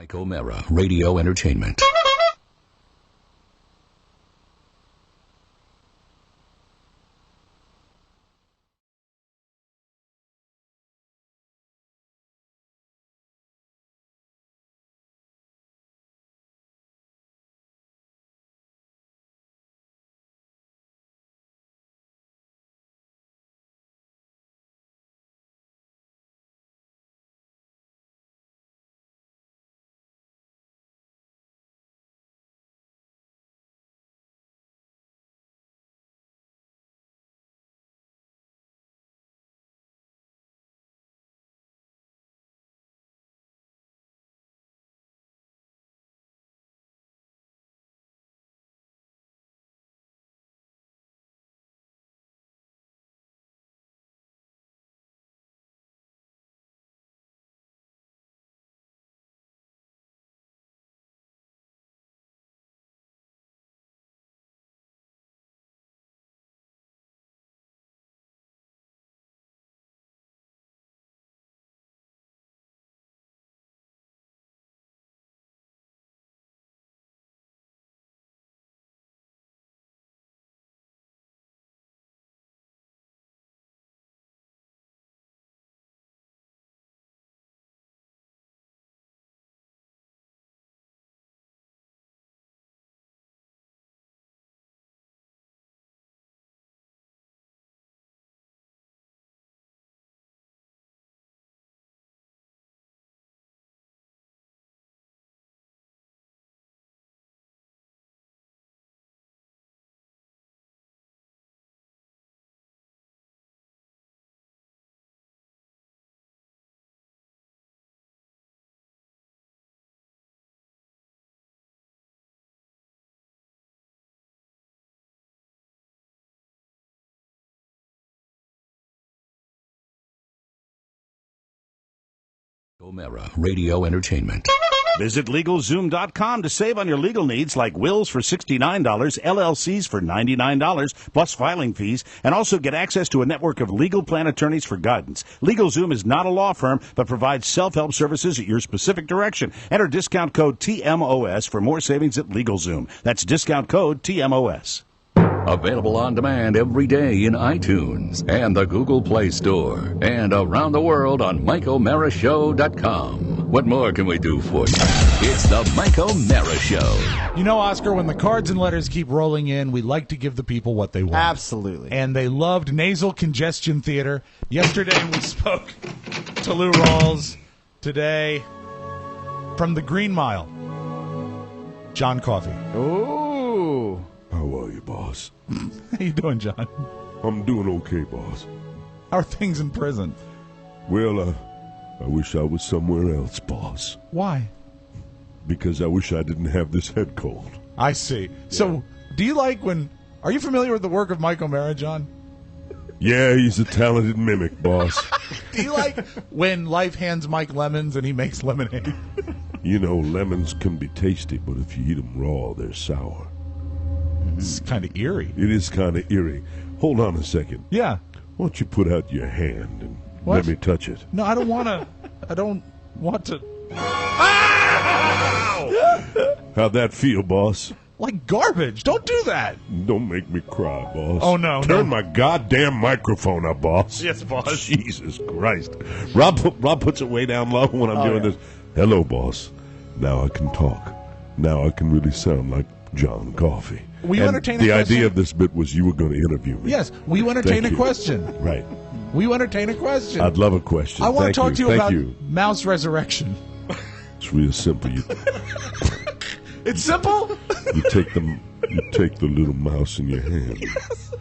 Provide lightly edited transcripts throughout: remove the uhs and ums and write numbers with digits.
Mike O'Mara, Radio Entertainment. O'Mara, Radio Entertainment. Visit LegalZoom.com to save on your legal needs like wills for $69, LLCs for $99, plus filing fees, and also get access to a network of legal plan attorneys for guidance. LegalZoom is not a law firm, but provides self-help services at your specific direction. Enter discount code TMOS for more savings at LegalZoom. That's discount code TMOS. Available on demand every day in iTunes and the Google Play Store and around the world on MikeO'MaraShow.com. What more can we do for you? It's the Mike O'Mara Show. You know, Oscar, when the cards and letters keep rolling in, we like to give the people what they want. Absolutely. And they loved Nasal Congestion Theater. Yesterday we spoke to Lou Rawls. Today, from the Green Mile, John Coffey. Ooh. How are you, boss? How you doing, John? I'm doing okay, boss. How are things in prison? Well, I wish I was somewhere else, boss. Why? Because I wish I didn't have this head cold. I see. Yeah. So, do you like when... Are you familiar with the work of Mike O'Mara, John? Yeah, he's a talented mimic, boss. Do you like when life hands Mike lemons and he makes lemonade? You know, lemons can be tasty, but if you eat them raw, they're sour. It's kind of eerie. It is kind of eerie. Hold on a second. Yeah. Why don't you put out your hand and What? let me touch it? No, I don't want to. I don't want to. How'd that feel, boss? Like garbage. Don't do that. Don't make me cry, boss. Oh, no. Turn my goddamn microphone up, boss. Yes, boss. Jesus Christ. Rob puts it way down low when I'm doing this. Hello, boss. Now I can talk. Now I can really sound like John Coffey. Will you entertain a the question? idea of this bit was you were going to interview me. Yes. Will you entertain Thank a you. question? Right. Will you entertain a question? I'd love a question. I want to talk to you Thank about you. mouse resurrection. It's real simple. It's simple? You take the little mouse in your hand. Yes.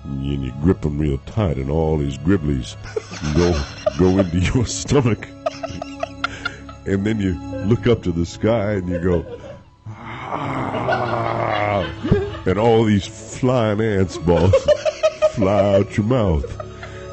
And you grip them real tight, and all these gribblies go into your stomach. And then you look up to the sky and you go, ah, and all these flying ants, boss, fly out your mouth.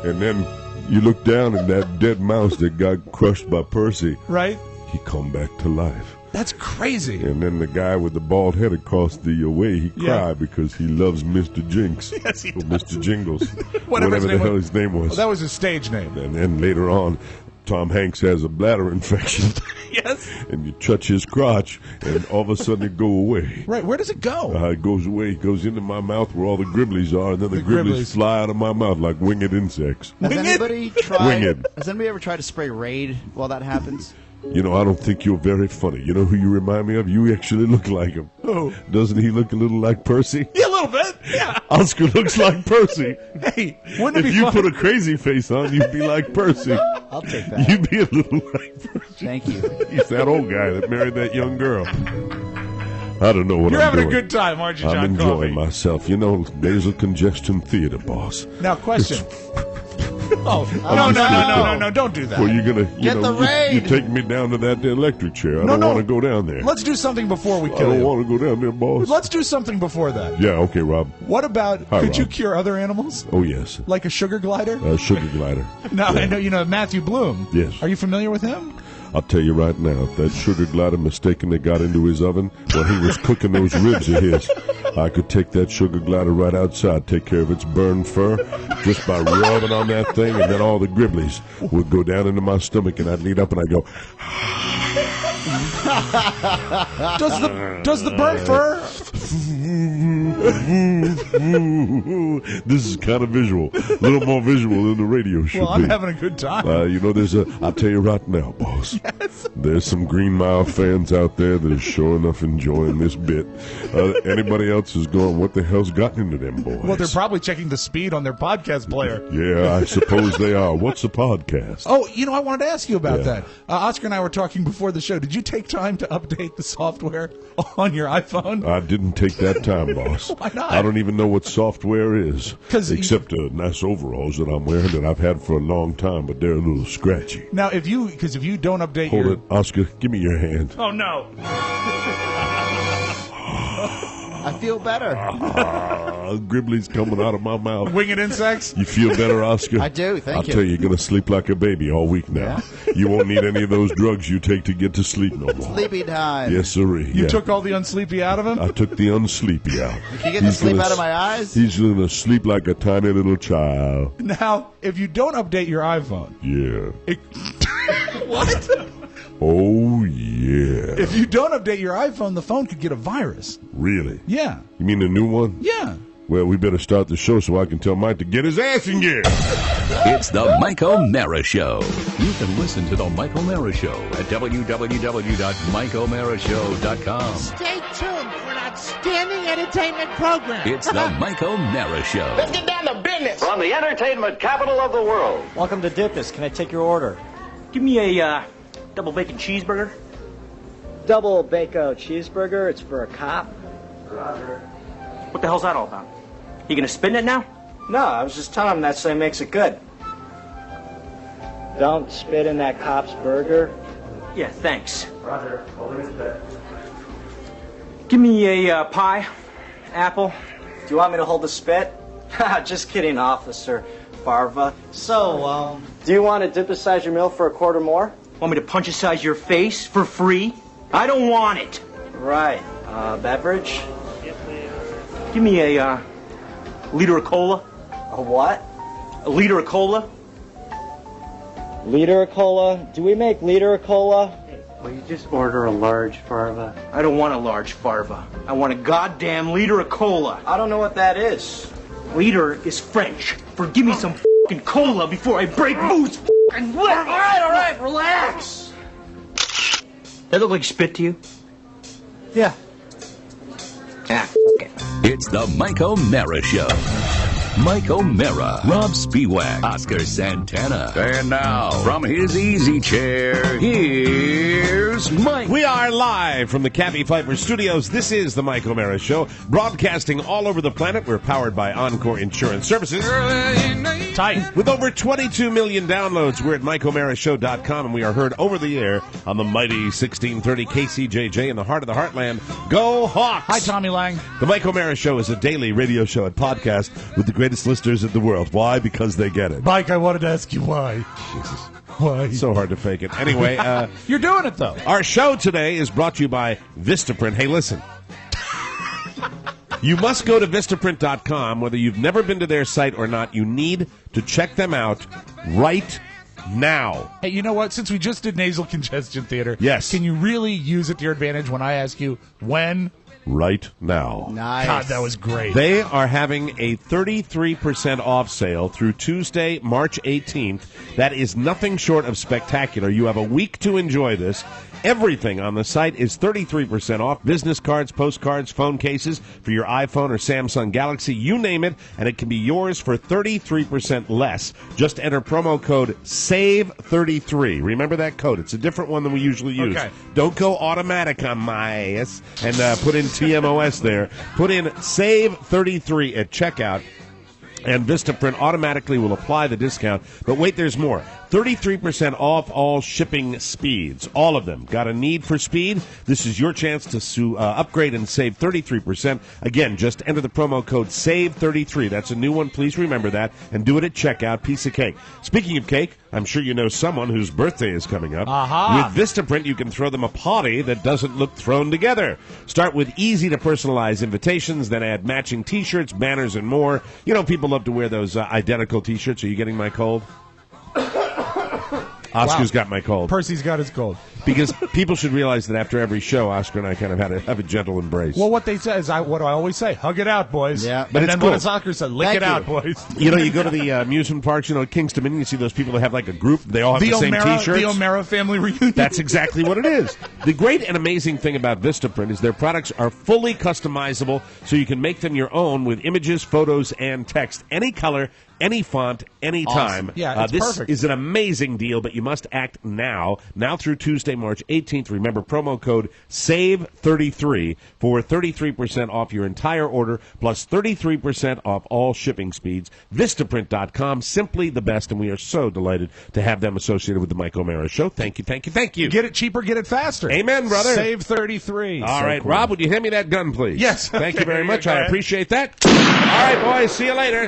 And then you look down and that dead mouse that got crushed by Percy, Right? he come back to life. That's crazy. And then the guy with the bald head across the way, he cried because he loves Mr. Jinx. Yes, he or does. Mr. Jingles. Whatever the hell his name was. Well, that was his stage name. And then later on, Tom Hanks has a bladder infection. Yes. And you touch his crotch, and all of a sudden it go away. Right. Where does it go? It goes away. It goes into my mouth where all the gribblies are, and then the gribblies gribblies fly out of my mouth like winged insects. Has anybody tried? Winged. Has anybody ever tried to spray Raid while that happens? You know, I don't think you're very funny. You know who you remind me of? You actually look like him. Oh. Doesn't he look a little like Percy? Yeah, a little bit. Yeah. Oscar looks like Percy. Hey, wouldn't it If be you fun? put a crazy face on, you'd be like Percy. I'll take that. You'd be a little like Percy. Thank you. He's that old guy that married that young girl. I don't know what You're I'm having doing. a good time, aren't you, John I'm enjoying Coffey? myself. You know, nasal congestion theater, boss. Now, question. Oh, no, don't do that. Well, you're gonna, Get the raid. you take me down to that electric chair. I No, don't no. want to go down there. Let's do something before we I kill don't you. want to go down there, boss. Let's do something before that. Yeah, okay, Rob. What about, Hi, could you Rob. cure other animals? Oh, yes. Like a sugar glider? Sugar glider. No, Yeah. I know you know Matthew Bloom. Yes. Are you familiar with him? I'll tell you right now, if that sugar glider mistakenly got into his oven while he was cooking those ribs of his, I could take that sugar glider right outside, take care of its burned fur, just by rubbing on that thing, and then all the gribblies would go down into my stomach, and I'd lead up and I'd go, Does the burnt fur? this is kind of visual, a little more visual than the radio should Well, I'm be. having a good time. You know, I'll tell you right now, boss. Yes. There's some Green Mile fans out there that are sure enough enjoying this bit. Anybody else is going, what the hell's gotten into them boys? Well, they're probably checking the speed on their podcast player. Yeah, I suppose they are. What's a podcast? Oh, you know, I wanted to ask you about Yeah. that. Oscar and I were talking before the show. Did you take time to update the software on your iPhone? I didn't take that time, boss. Why not? I don't even know what software is. 'Cause except nice overalls that I'm wearing that I've had for a long time, but they're a little scratchy. Now, if you don't update Hold your... it. Oscar, give me your hand. Oh, no. I feel better. Gribblies coming out of my mouth. Winged insects? You feel better, Oscar? I do, thank I'll you. tell you, you're going to sleep like a baby all week now. You won't need any of those drugs you take to get to sleep no more. Sleepy time. Yes, sirree. You Yeah. took all the unsleepy out of him? I took the unsleepy out. You get the sleep out of my eyes? He's going to sleep like a tiny little child. Now, if you don't update your iPhone... Yeah. What? Oh, yeah. If you don't update your iPhone, the phone could get a virus. Really? Yeah. You mean the new one? Yeah. Well, we better start the show so I can tell Mike to get his ass in gear. It's the Mike O'Mara Show. You can listen to the Mike O'Mara Show at www.mikeomarashow.com. Stay tuned for an outstanding entertainment program. It's the Mike O'Mara Show. Let's get down to business. From the entertainment capital of the world. Welcome to Dipness. Can I take your order? Give me a double bacon cheeseburger. Double bacon cheeseburger. It's for a cop. What the hell's that all about? You gonna spin it now? No, I was just telling him that so he makes it good. Don't spit in that cop's burger. Yeah, thanks. Give me a pie, apple. Do you want me to hold the spit? Just kidding, Officer Farva. So, do you want to dip-size your meal for a quarter more? Want me to punch-size your face for free? I don't want it. Right. Beverage? Give me a liter of cola. A what? A liter of cola. Liter of cola? Do we make liter of cola? Will you just order a large farva? I don't want a large farva. I want a goddamn liter of cola. I don't know what that is. Liter is French for give me some fucking cola before I break loose fucking lip. All right, relax. That look like spit to you? Yeah. Ah, f*** it. It's the Mike O'Mara Show. Mike O'Mara, Rob Spiewak, Oscar Santana. And now, from his easy chair, here's Mike. We are live from the Cabby Pfeiffer Studios. This is the Mike O'Mara Show, broadcasting all over the planet. We're powered by Encore Insurance Services. Tight. With over 22 million downloads, we're at MikeO'MaraShow.com, and we are heard over the air on the mighty 1630 KCJJ in the heart of the heartland. Go Hawks! Hi, Tommy Lang. The Mike O'Mara Show is a daily radio show and podcast with the greatest listeners in the world. Why? Because they get it. Mike, I wanted to ask you why. Jesus. Why? So hard to fake it. Anyway, You're doing it, though. our show today is brought to you by Vistaprint. Hey, listen. You must go to Vistaprint.com. Whether you've never been to their site or not, you need to check them out right now. Hey, you know what? Since we just did nasal congestion theater, Yes. can you really use it to your advantage when I ask you when? Right now. Nice. God, that was great. They are having a 33% off sale through Tuesday, March 18th. That is nothing short of spectacular. You have a week to enjoy this. Everything on the site is 33% off. Business cards, postcards, phone cases for your iPhone or Samsung Galaxy, you name it, and it can be yours for 33% less. Just enter promo code SAVE33. Remember that code. It's a different one than we usually use. Okay. Don't go automatic on my ass and put in TMOS there. Put in SAVE33 at checkout, and Vistaprint automatically will apply the discount. But wait, there's more. 33% off all shipping speeds. All of them. Got a need for speed? This is your chance to upgrade and save 33%. Again, just enter the promo code SAVE33. That's a new one. Please remember that. And do it at checkout. Piece of cake. Speaking of cake, I'm sure you know someone whose birthday is coming up. Aha. With Vistaprint, you can throw them a party that doesn't look thrown together. Start with easy-to-personalize invitations, then add matching T-shirts, banners, and more. You know, people love to wear those identical T-shirts. Are you getting my cold? Oscar's got my cold. Percy's got his cold. Because people should realize that after every show, Oscar and I kind of have a gentle embrace. Well, what they say is, what do I always say? Hug it out, boys. Yeah. But And it's then cool. what does Oscar say? Lick Thank it out, you. boys. You know, you go to the amusement parks, at Kingston Dominion, you see those people that have like a group. They all have the same T-shirts. The O'Mara family reunion. That's exactly what it is. The great and amazing thing about Vistaprint is their products are fully customizable, so you can make them your own with images, photos, and text. Any color, any font, any time. Yeah, it's this perfect. is an amazing deal, but you must act now through Tuesday, March 18th. Remember, promo code SAVE33 for 33% off your entire order, plus 33% off all shipping speeds. Vistaprint.com, simply the best, and we are so delighted to have them associated with the Mike O'Mara Show. Thank you, thank you, thank you. Get it cheaper, get it faster. Amen, brother. Save 33. All right, cool. Rob, would you hand me that gun, please? Yes. Thank you Okay, very much. go I ahead. appreciate that. All right, boys. See you later.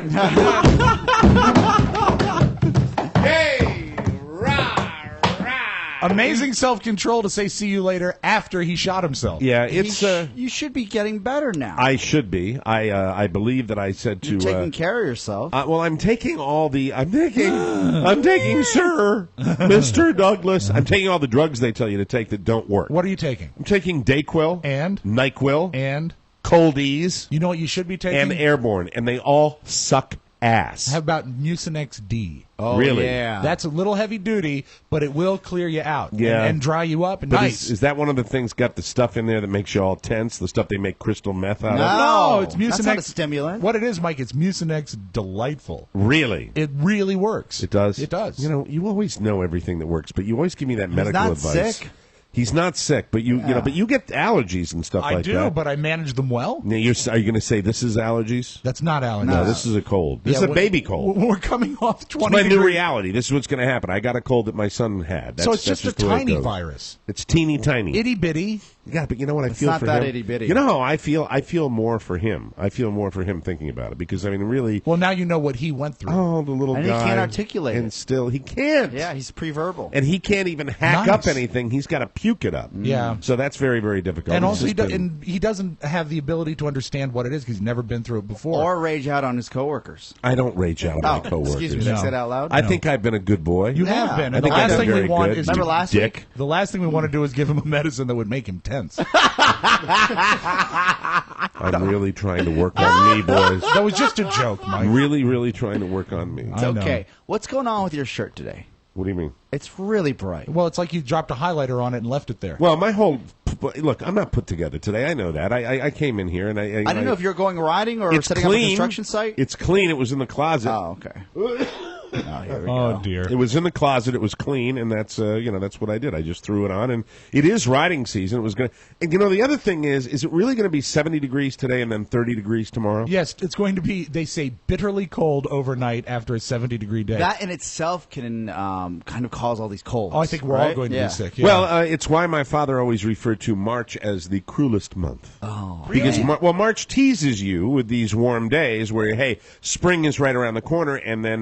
Hey, rah, rah. Amazing self-control to say see you later after he shot himself. Yeah, it's. You should be getting better now. I should be. I believe that I said to. You're taking care of yourself. Well, I'm taking all the. I'm taking, sir, Mr. Douglas. I'm taking all the drugs they tell you to take that don't work. What are you taking? I'm taking Dayquil And? NyQuil And? Coldies You know what you should be taking? and Airborne, and they all suck ass. How about Mucinex D? Oh, really? Yeah. That's a little heavy duty, but it will clear you out Yeah. and dry you up. And But nice. is that one of the things got the stuff in there that makes you all tense? The stuff they make crystal meth out of? No, it's Mucinex. That's not a stimulant. What it is, Mike, it's Mucinex Delightful. Really? It really works. It does? It does. You always know everything that works, but you always give me that medical not advice. sick. He's not sick, but you get allergies and stuff I like do, that. but I manage them well. Now, are you going to say this is allergies? That's not allergies. No, this is a cold. This is a baby cold. We're coming off 20 It's my new degrees. reality. This is what's going to happen. I got a cold that my son had. So it's just a the way it tiny goes. virus. It's teeny tiny. Itty bitty. Yeah, but you know what I It's feel not for that him? itty-bitty. You know how I feel? I feel more for him. I feel more for him thinking about it because, I mean, really... Well, now you know what he went through. Oh, the little And guy. he can't articulate And it. still, he can't. Yeah, he's pre-verbal. And he can't even hack Nice. up anything. He's got to puke it up. Yeah. So that's very, very difficult. And It's also, just and he doesn't have the ability to understand what it is because he's never been through it before. Or rage out on his coworkers. I don't rage out on my coworkers. Excuse me, did I No. say that out loud? I think I've been a good boy. you Yeah. have been. I And the think I've last been thing we very want good. is Remember last week? Dick. the last thing we want to do is give him a medicine that would make him tense. I'm really trying to work on me, boys. That was just a joke, Mike. Really, really trying to work on me. I know. Okay, what's going on with your shirt today? What do you mean? It's really bright. Well, it's like you dropped a highlighter on it and left it there. Well, my whole look, I'm not put together today. I know that. I came in here and I I didn't know if you were going riding or it's setting clean. up a construction site. It's clean. It was in the closet. Oh, okay. Oh, here we go. dear. It was in the closet. It was clean, and that's that's what I did. I just threw it on, and it is riding season. It was going. And the other thing is it really going to be 70 degrees today and then 30 degrees tomorrow? Yes, it's going to be, they say, bitterly cold overnight after a 70-degree day. That in itself can kind of cause all these colds. Oh, I think we're all right? going to Yeah. be sick. Yeah. Well, it's why my father always referred to March as the cruelest month. Oh, Because March teases you with these warm days where, hey, spring is right around the corner, and then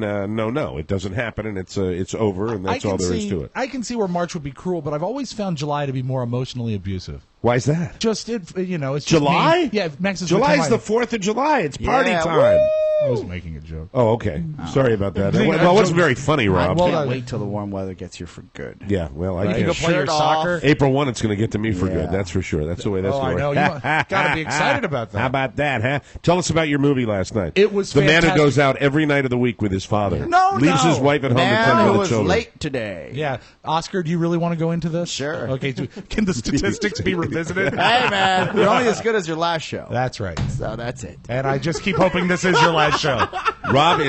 no, it doesn't happen, and it's over, and that's all there is to it. I can see where March would be cruel, but I've always found July to be more emotionally abusive. Why is that? Just, it's just July? mean. Yeah, Max is July's retired. the 4th of July. It's party Yeah, time. I was making a joke. Oh, okay. Sorry about that. Well, it wasn't very funny, Rob. I can't wait till the warm weather gets here for good. Yeah, well, You can go play your soccer. April 1, it's going to get to me for good. That's for sure. That's the way that's going I know. You got to be excited about that. How about that, huh? Tell us about your movie last night. It was the man fantastic. who goes out every night of the week with his father. Leaves his wife at home to tend Man to who the was children. late today. Yeah. Oscar, do you really want to go into this? Sure. Okay. So can the statistics be revisited? Hey, man, you're only as good as your last show. That's right. So that's it. And I just keep hoping this is your last show. Rob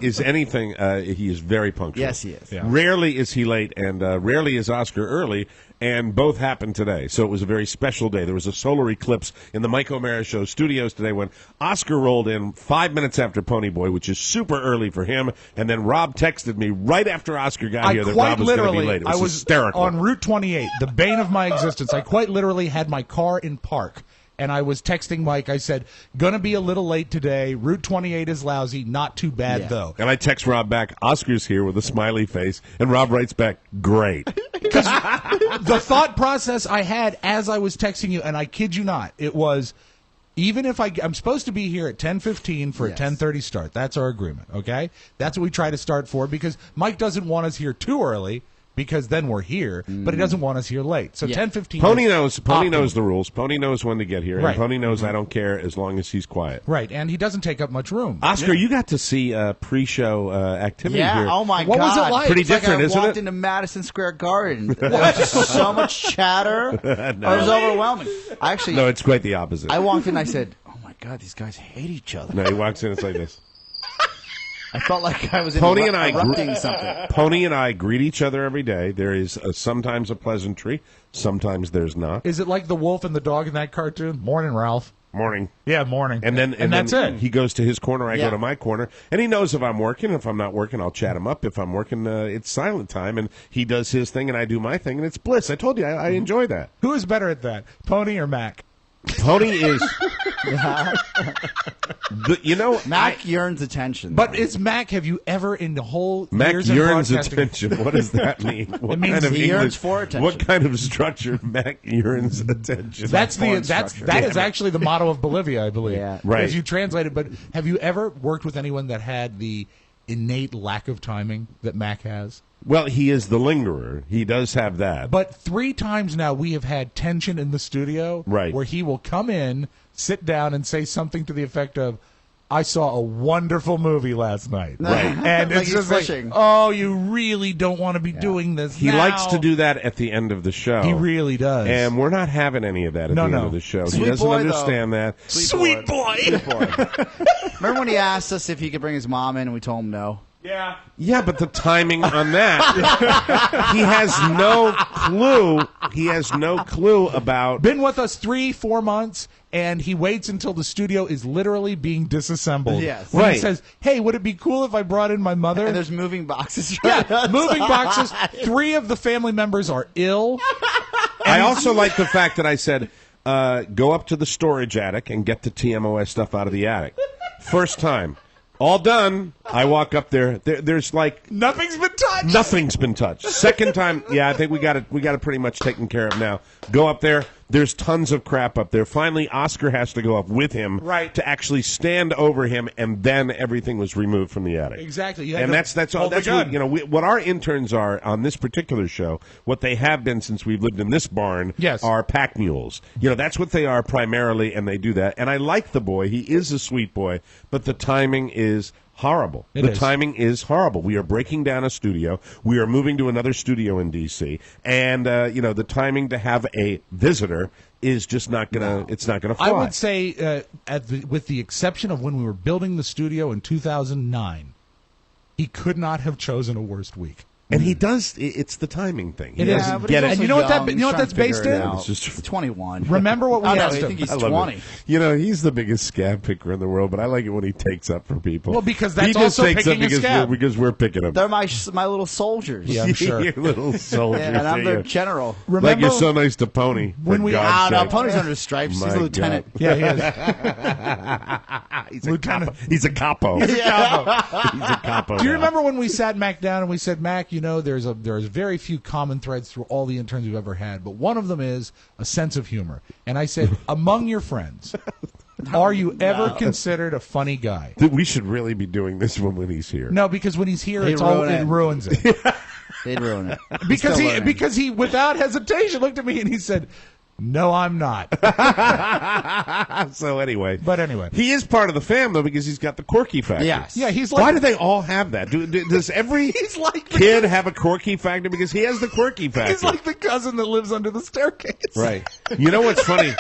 is anything. He is very punctual. Yes, he is. Yeah. Rarely is he late, and rarely is Oscar early. And both happened today, so it was a very special day. There was a solar eclipse in the Mike O'Mara Show studios today when Oscar rolled in 5 minutes after Ponyboy, which is super early for him. And then Rob texted me right after Oscar got here that Rob was going to be late. It was hysterical. On Route 28, the bane of my existence. I quite literally had my car in park. And I was texting Mike. I said, gonna be a little late today. Route 28 is lousy. Not too bad, though. And I text Rob back, Oscar's here with a smiley face. And Rob writes back, great. The thought process I had as I was texting you, and I kid you not, it was, even if I'm supposed to be here at 10:15 for a 10:30 start. That's our agreement, okay? That's what we try to start for because Mike doesn't want us here too early. Because then we're here, but he doesn't want us here late. So 10:15. Pony knows the rules. Pony knows when to get here, Right. and Pony knows I don't care as long as he's quiet. Right, and he doesn't take up much room. Oscar, you got to see pre-show activity Yeah, here. oh my God. What was it like? Pretty It's like different, I isn't walked it? into Madison Square Garden. There was just so much chatter. It was overwhelming. Actually, No, it's quite the opposite. I walked in and I said, oh my God, these guys hate each other. No, he walks in, it's like this. I felt like I was Pony and I erupting something. Pony and I greet each other every day. There is sometimes a pleasantry, sometimes there's not. Is it like the wolf and the dog in that cartoon? Morning, Ralph. Morning. Yeah, morning. And then that's it. He goes to his corner, I Yeah. go to my corner, and he knows if I'm working. If I'm not working, I'll chat him up. If I'm working, it's silent time, and he does his thing, and I do my thing, and it's bliss. I told you, I enjoy that. Who is better at that, Pony or Mac? Pony is, Mac yearns attention. But it's Mac. Have you ever in the whole Mac years in yearns broadcasting- attention. What does that mean? What means kind of he yearns English? for attention. What kind of structure? Mac yearns attention. That foreign is structure. actually the motto of Bolivia, I believe. Yeah. Right. If you translate it, but have you ever worked with anyone that had the innate lack of timing that Mac has? Well, he is the lingerer. He does have that. But 3 times now we have had tension in the studio, Right. where he will come in, sit down, and say something to the effect of, "I saw a wonderful movie last night." Right. And Like it's he's just like, fishing. "Oh, you really don't want to be doing this." He now." likes to do that at the end of the show. He really does. And we're not having any of that at the end of the show. Sweet he doesn't boy, understand that. Sweet boy. Remember when he asked us if he could bring his mom in and we told him no? Yeah. Yeah, but the timing on that, he has no clue. He has no clue about. Been with us 3-4 months, and he waits until the studio is literally being disassembled. Yes. When Right. he says, "Hey, would it be cool if I brought in my mother?" And there's moving boxes. yeah, moving boxes. 3 of the family members are ill. I also like the fact that I said, go up to the storage attic and get the TMOS stuff out of the attic. First time. All done. I walk up there. There's like Nothing's been touched. nothing's been touched. Second time, yeah, I think we got it pretty much taken care of now. Go up there. There's tons of crap up there. Finally, Oscar has to go up with him to actually stand over him, and then everything was removed from the attic. Exactly. You had And to that's all. hold the That's gun. what, what our interns are on this particular show. What they have been since we've lived in this barn Yes. are pack mules. That's what they are primarily, and they do that. And I like the boy. He is a sweet boy, but the timing is horrible. The timing is horrible. We are breaking down a studio. We are moving to another studio in D.C. And, the timing to have a visitor is just not going to, it's not going to fly. I would say, with the exception of when we were building the studio in 2009, he could not have chosen a worse week. And he does, it's the timing thing. He It is. doesn't but get he's it. And you know what that you know what that's based in? It's just He's 21. Remember what we Oh, no, asked I him. think he's I love 20. it. He's the biggest scab picker in the world, but I like it when he takes up for people. Well, because he that's just also takes up picking a because scab. because we're picking them. They're my little soldiers. Yeah, I'm sure. Your little soldiers. Yeah, and I'm their you. general. Remember Like you're so nice to Pony. when for we- God's No, sake. Pony's under stripes. My He's a lieutenant. God. Yeah, he is. He's a Lieutenant. capo. He's a capo. He's a capo. Do you now. remember when we sat Mac down and we said, Mac, there's very few common threads through all the interns we've ever had, but one of them is a sense of humor. And I said, among your friends, are you ever considered a funny guy? We should really be doing this when he's here. No, because when he's here, He'd it ruins it. They'd ruin it. Because he, without hesitation, looked at me and he said, "No, I'm not." So anyway. But anyway. He is part of the fam, though, because he's got the quirky factor. Yes. Yeah, he's like... Why do they all have that? Does every kid have a quirky factor? Because he has the quirky factor. He's like the cousin that lives under the staircase. Right. You know what's funny?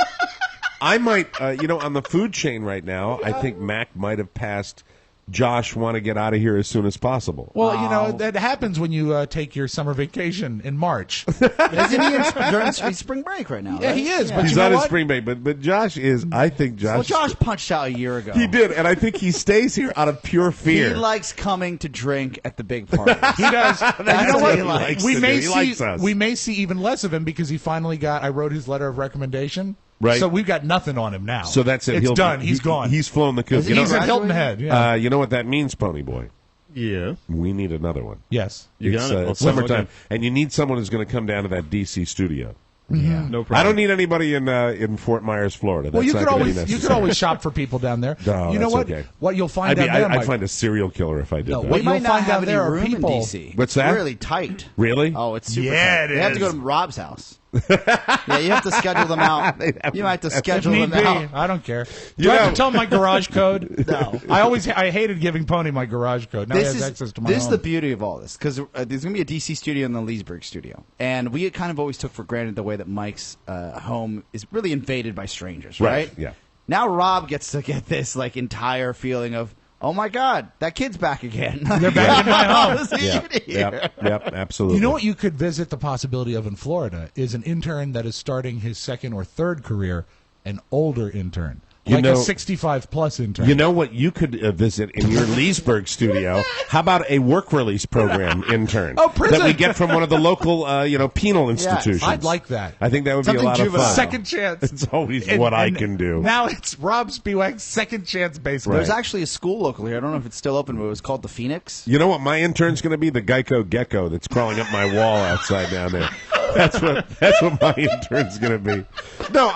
I might, on the food chain right now, I think Mac might have passed Josh want to get out of here as soon as possible. Well, that happens when you take your summer vacation in March. Isn't he during spring break right now? Yeah, right? he is. Yeah. But He's you know on his what? spring break, but Josh is, I think Josh... Well, Josh punched out a year ago. He did, and I think he stays here out of pure fear. He likes coming to drink at the big parties. He does. That's you know what what? he likes We to may do. He see. likes us. We may see even less of him because he finally got. I wrote his letter of recommendation. Right. So we've got nothing on him now. So that's it. It's done. He's gone. He's flown the coop. He's at Hilton Head. Yeah. You know what that means, Pony Boy? Yeah. We need another one. Yes. You got it. It's summertime, and you need someone who's going to come down to that D.C. studio. Yeah. No problem. I don't need anybody in Fort Myers, Florida. Well, That's you not could gonna be always necessary. shop for people down there. No, you know that's what? okay. What you'll find down there, I'd find a serial killer if I did that. what We might you'll not find have down any there are room people. in D.C. What's that? It's really tight. Really? Oh, it's super Yeah, tight. it They have to is. go to Rob's house. Yeah, you have to schedule them out. You might have to schedule If need them be, out. I don't care. You Do I have know- to tell him my garage code? No. I hated giving Pony my garage code. Now he has access to my This is home. the beauty of all this, because there's going to be a DC studio and the Leesburg studio. And we kind of always took for granted the way that Mike's home is really invaded by strangers, right? Yeah. Now Rob gets to get this entire feeling of, oh my God, that kid's back again. They're back in my home. How's he here? Yep, absolutely. You know what you could visit the possibility of in Florida is an intern that is starting his second or third career, an older intern. Like a 65-plus intern. You know what you could visit in your Leesburg studio? How about a work release program intern prison. that we get from one of the local, penal institutions? I'd like that. I think that would be a Something lot of juvenile. fun. Second chance. It's always what I can do. Now it's Rob Spiewak's second chance basement. There's actually a school local here. I don't know if it's still open, but it was called the Phoenix. You know what my intern's going to be? The Geico gecko that's crawling up my wall outside down there. That's what my intern's going to be. No,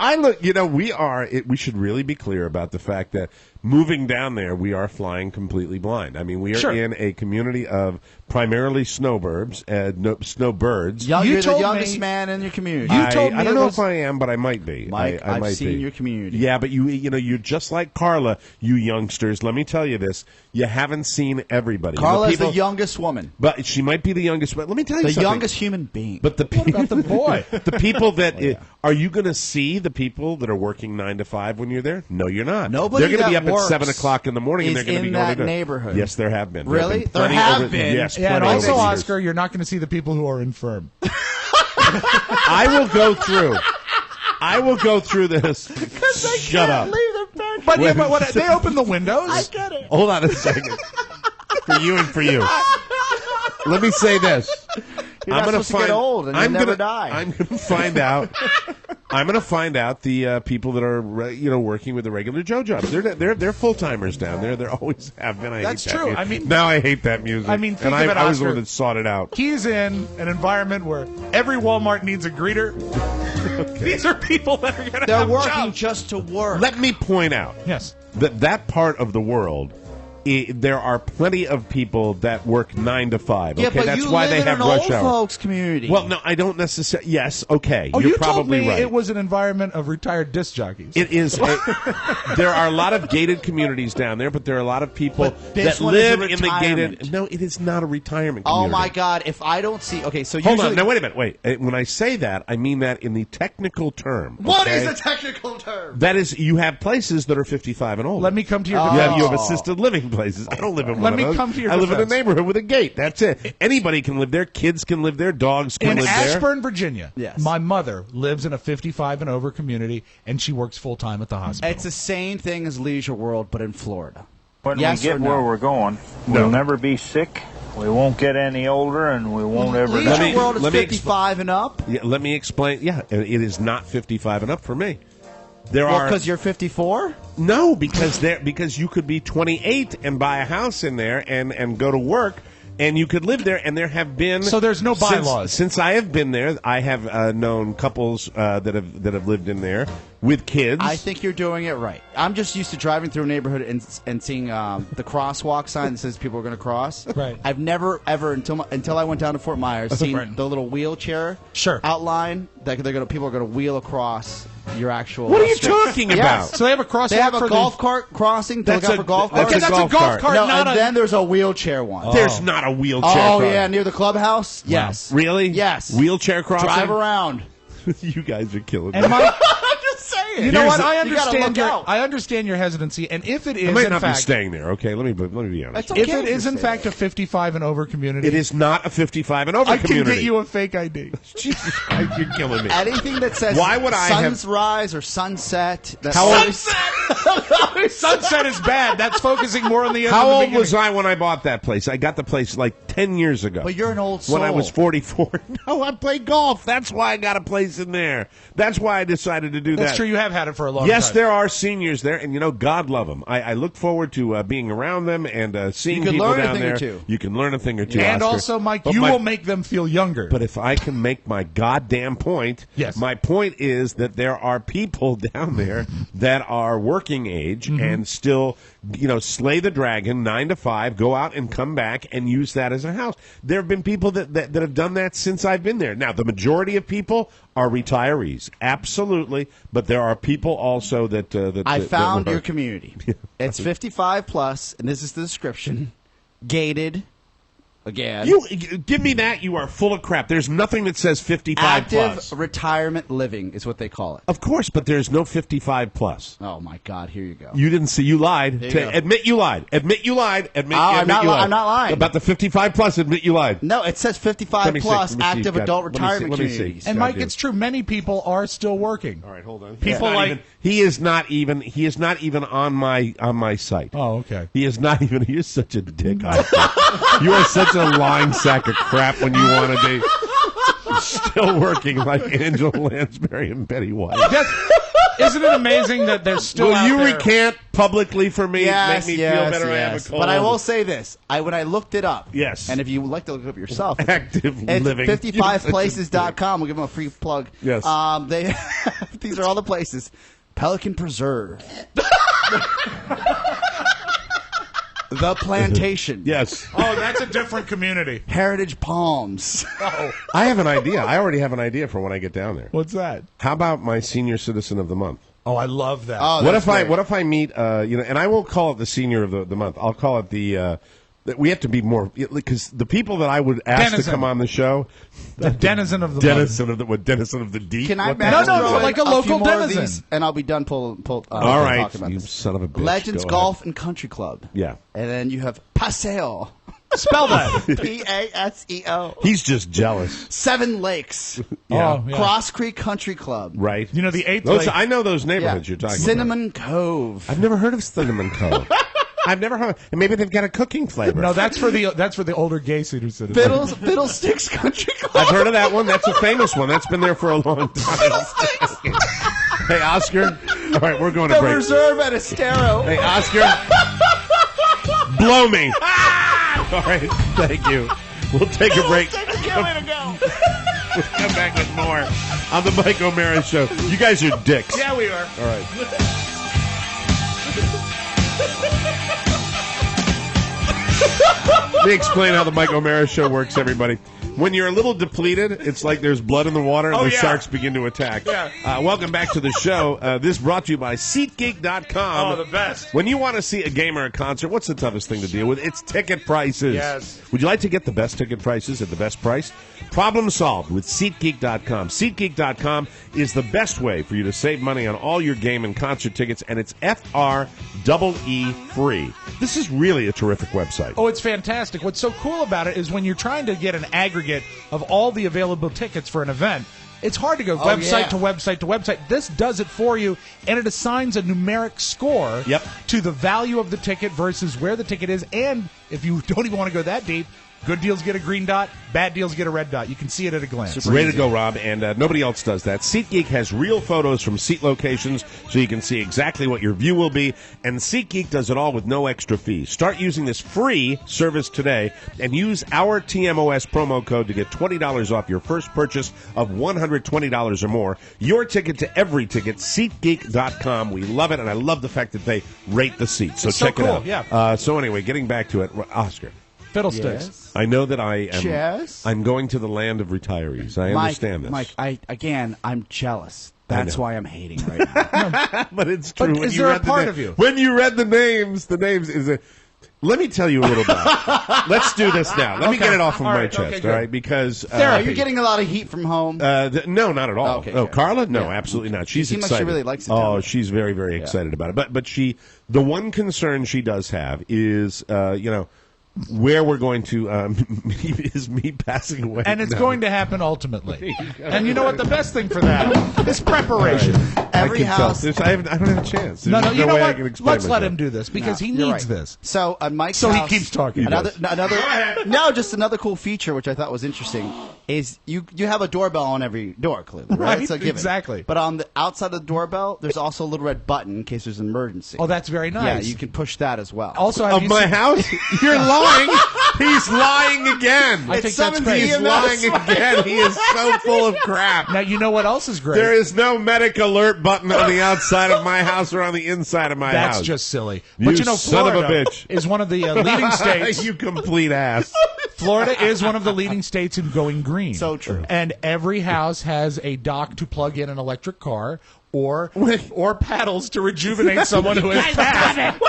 we should really be clear about the fact that moving down there, we are flying completely blind. I mean, we are in a community of primarily snowbirds. You're the youngest man in your community. You told me I don't it know was- if I am, but I might be. Mike, I I've might seen be. your community. Yeah, but you're just like Carla, you youngsters. Let me tell you this: you haven't seen everybody. Carla's people, the youngest woman. but she might be the youngest. But let me tell you The something. youngest human being. But the people, the boy? the people that are you going to see the people that are working 9 to 5 when you're there? No, you're not. Nobody They're going to be that up at 7 works o'clock in the morning, and is they're going to be in going that to neighborhood. Yes, there have been. Really? There There have have been. been? Yes, Yeah, and plenty also, over the years. Oscar, you're not going to see the people who are infirm. I will go through. I will go through this. Shut up. But they open the windows. I get it. Hold on a second. For you and for you. Let me say this. You're not supposed to get old and you'll never die. I'm going to find out. I'm going to find out the people that are working with the regular Joe jobs. They're full timers down there. They always have been. That's hate that true. music. I mean, now I hate that music. I mean, think and of it, I was the Oscar. one that sought it out. He's in an environment where every Walmart needs a greeter. These are people that are going to They're have working jobs. just to work. Let me point out Yes. that part of the world. There are plenty of people that work 9 to 5. Okay, Yeah, but that's you why live they in have an rush old hour. folks community. Well, no, I don't necessarily. Yes, okay, Oh, you're you told probably me right. it was an environment of retired disc jockeys. It is. There are a lot of gated communities down there, but there are a lot of people But this that one is a live in the retirement. gated. No, it is not a retirement oh community. my God! If I don't see, okay, so Hold usually, on. Now, wait a minute. Wait. When I say that, I mean that in the technical term. What okay? is a technical term? That is, you have places that are 55 and older. Let me come to your You have defense. assisted living places. I don't live in one Let of me those. come to your I live in a defense. neighborhood with a gate. That's it. Anybody can live there. Kids can live there. Dogs can In live there. Ashburn, Virginia, Yes. my mother lives in a 55 and over community, and she works full time at the hospital. It's the same thing as Leisure World, but in Florida. When Yes we get or no? where we're going, we'll never be sick. We won't get any older, and we won't ever Leisure die. World is let me 55 and up. Yeah, let me explain. Yeah, it is not 55 and up for me. There Well, are because you're 54. no because you could be 28 and buy a house in there and go to work. And you could live there, and there have been So there's no bylaws. Since I have been there, I have known couples that have lived in there with kids. I think you're doing it right. I'm just used to driving through a neighborhood and seeing the crosswalk sign that says people are going to cross. Right. I've never ever until I went down to Fort Myers seen Right. the little wheelchair outline that people are going to wheel across your actual. What are you street. talking Yes. about? So they have a crosswalk. They have a for golf cart crossing to look out for golf carts. Okay, that's a golf cart. No, not and then there's a wheelchair one. There's not a wheelchair. Oh crossing. yeah, near the clubhouse. Yes. Really? Yes. Wheelchair crossing. Drive around. You guys are killing me. And my, I'm just saying. you know what? I you gotta understand look out. I understand your hesitancy, and if it is I might in not fact, be staying there. Okay, let me be honest. It's okay if it is you in say fact that. a 55 and over community, It is not a 55 and over I community. can get you a fake ID. Jesus Christ, you're killing me. Anything that says Why would I have- sunrise or sunset. That's How old- Sunset is bad. That's focusing more on the end. How of the old beginning. was I when I bought that place? I got the place like 10 years ago. But you're an old soul. When I was 44. No, I played golf. That's why I got a place in there. That's why I decided to do that. That's true. You have had it for a long Yes, time. there are seniors there, and God love them. I look forward to being around them and seeing You can people learn a down thing or there. two. You can learn a thing or two. And Oscar. also, Mike, But you my- will make them feel younger. But if I can make my goddamn point, Yes. my point is that there are people down there that are working age and still, slay the dragon 9 to 5, go out and come back and use that as a house. There have been people that have done that since I've been there. Now, the majority of people are retirees, absolutely, but there are people also that I found that your community. It's 55 plus, and this is the description. Gated. Again. You give me that. You are full of crap. There's nothing that says 55 Active plus. retirement living is what they call it. Of course, but there's no 55 plus. Oh my God! Here you go. You didn't see. You lied. There you go. Admit you lied. Admit you lied. Admit I'm not you lied. I'm not lying. About the 55 plus. Admit you lied. No, it says 55 Let me see. plus Let me see. active God, adult let me see. retirement Let me see. communities. and Mike, Goddamn. it's true. Many people are still working. All right, hold on. People like- he is not even on my site. Oh, okay. He is not even. He is such a dick. You are such a lying sack of crap when you want to be still working like Angela Lansbury and Betty White. Isn't it amazing that they're still Will out you there? recant publicly for me? Yes, make me yes, feel better. yes. I have a cold. But I will say this: when I looked it up, Yes. and if you would like to look it up yourself, Active it's living. 55places.com. We'll give them a free plug. Yes. They these are all the places: Pelican Preserve, The Plantation, Yes. Oh, that's a different community. Heritage Palms. I have an idea. I already have an idea for when I get down there. What's that? How about my senior citizen of the month? Oh, I love that. Oh, What that's if I great. meet and I won't call it the senior of the month. I'll call it the that we have to be more because the people that I would ask Denizen. to come on the show, the denizen of the denizen of the denizen of the deep. Can I What the match hell No, is no, that? like a few local more of denizen. these, and I'll be done. All right, talking about you this. son of a bitch. Legends Go Golf and Country Club. Yeah. And then you have Paseo. Spell that. Paseo. He's just jealous, 7 Lakes. Yeah. Oh, yeah. Cross Creek Country Club. right? You know, the 8th Those, lake. I know those Yeah. neighborhoods you're talking Cinnamon Cove. about. I've never heard of Cinnamon Cove. I've never heard. And maybe they've got a cooking flavor. No, that's for the older gay senior citizens. Fiddlesticks Country Club. I've heard of that one. That's a famous one. That's been there for a long time. Hey, Oscar. All right, we're going to The break. Reserve at Estero. Hey, Oscar. Blow me. All right, thank you. We'll take a break. Take a kill way to go. We'll come back with more on the Mike O'Mara Show. You guys are dicks. Yeah, we are. All right. Let me explain how the Mike O'Mara Show works, everybody. When you're a little depleted, it's like there's blood in the water and Oh, the yeah. sharks begin to attack. Yeah. Welcome back to the show. This brought to you by SeatGeek.com. Oh, the best. When you want to see a game or a concert, what's the toughest thing to deal with? It's ticket prices. Yes. Would you like to get the best ticket prices at the best price? Problem solved with SeatGeek.com. SeatGeek.com is the best way for you to save money on all your game and concert tickets, and it's FREE free. This is really a terrific website. Oh, it's fantastic. What's so cool about it is when you're trying to get an aggregate of all the available tickets for an event, it's hard to go website yeah. to website to website. This does it for you, and it assigns a numeric score Yep. to the value of the ticket versus where the ticket is, and if you don't even want to go that deep, Good deals get a green dot, bad deals get a red dot. You can see it at a glance. Way to go, Rob. And nobody else does that. SeatGeek has real photos from seat locations so you can see exactly what your view will be. And SeatGeek does it all with no extra fees. Start using this free service today and use our TMOS promo code to get $20 off your first purchase of $120 or more. Your ticket to every ticket, SeatGeek.com. We love it, and I love the fact that they rate the seats. So check cool, it out. yeah. So anyway, getting back to it, Oscar. Fiddlesticks. Yes. I know that I am. Yes. I'm going to the land of retirees. I understand this. Mike, I'm jealous. That's why I'm hating right now. But it's true. But is there a part of you? When you read the names is a. Let me tell you a little about it. Let's do this now. Let me get it off of my chest, all right? Because Are you getting a lot of heat from home? no, not at all. Okay, oh, good. Carla? No, absolutely not. She's seems like excited. she really likes it Oh, down there. she's very, very excited about it. But the one concern she does have is, where we're going to is me passing away. And it's going to happen ultimately. And you know what? The best thing for that is preparation. Every house. I don't have a chance. No, There's you know way I what? can explain Let's let myself. him do this because he you're needs right. this. So on Mike's So he house, keeps talking. Just another cool feature which I thought was interesting is you have a doorbell on every door, clearly, right? Right, It's a given. exactly. But on the outside of the doorbell, there's also a little red button in case there's an emergency. Oh, that's very nice. Yeah, you can push that as well. Also, have Of you my seen- house? You're lying. He's lying again. I think that's great. He's lying again. He is so full of crap. Now, you know what else is great? There is no medic alert button on the outside of my house or on the inside of my house. That's just silly. You But you know, son of a Florida bitch. is one of the leading states. You complete ass. Florida is one of the leading states in going green. So true. And every house has a dock to plug in an electric car or paddles to rejuvenate someone who has passed.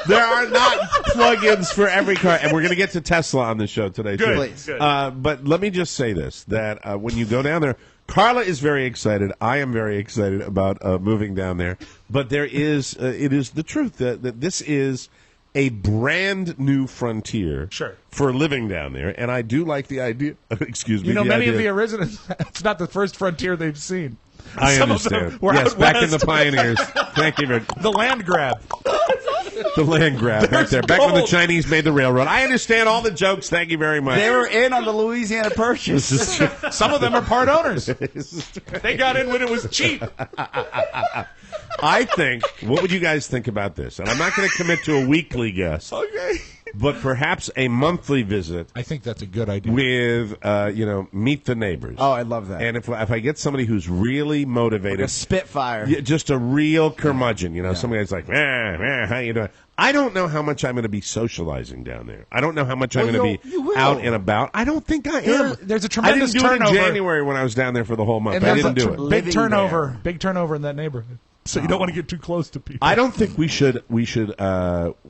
There are not plug-ins for every car, and we're going to get to Tesla on the show today, too. Please. But let me just say this, that when you go down there, Carla is very excited. I am very excited about moving down there. But there is, it is the truth that this is a brand new frontier for living down there. And I do like the idea, excuse me. You know, many idea, of the residents, it's not the first frontier they've seen. I Some of understand. them were Yes, out back in the west. pioneers. Thank you very much. The land grab. The land grab right there. Back when the gold. Chinese made the railroad. I understand all the jokes. Thank you very much. They were in on the Louisiana Purchase. This is Some of them are part owners. They got in when it was cheap. I think, what would you guys think about this? And I'm not going to commit to a weekly guest. Okay. But perhaps a monthly visit I think that's a good idea. with, meet the neighbors. Oh, I love that. And if I get somebody who's really motivated. Like a Spitfire. Yeah, just a real curmudgeon, somebody that's like, how you doing? I don't know how much I'm going to be socializing down there. I don't know how much I'm going to be out and about. I don't think I am. There's a tremendous I didn't do it turnover. in January when I was down there for the whole month. And I there's didn't a do it. Big Living turnover. there. Big turnover in that neighborhood. So you don't want to get too close to people. I don't think we should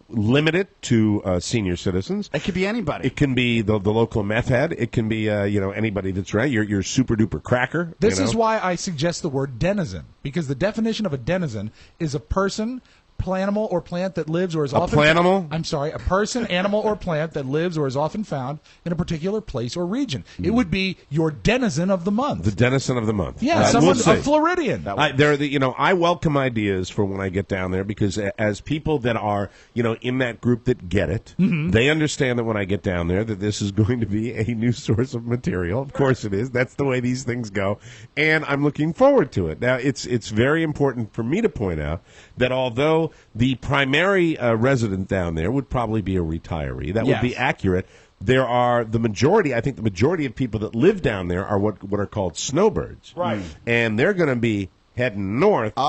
limit it to senior citizens. It could be anybody. It can be the local meth head. It can be anybody that's right. Your super duper cracker. This is why I suggest the word denizen, because the definition of a denizen is a person, animal, or plant that lives or is often planimal? I'm sorry, a person, animal, or plant that lives or is often found in a particular place or region. It would be your denizen of the month. the denizen of the month. Yeah, someone a Floridian. I welcome ideas for when I get down there because as people that are in that group that get it, they understand that when I get down there that this is going to be a new source of material. Of course it is. That's the way these things go, and I'm looking forward to it. Now it's very important for me to point out that although the primary resident down there would probably be a retiree, that would be accurate. There are the majority of people that live down there are what are called snowbirds. Right. And they're going to be heading north when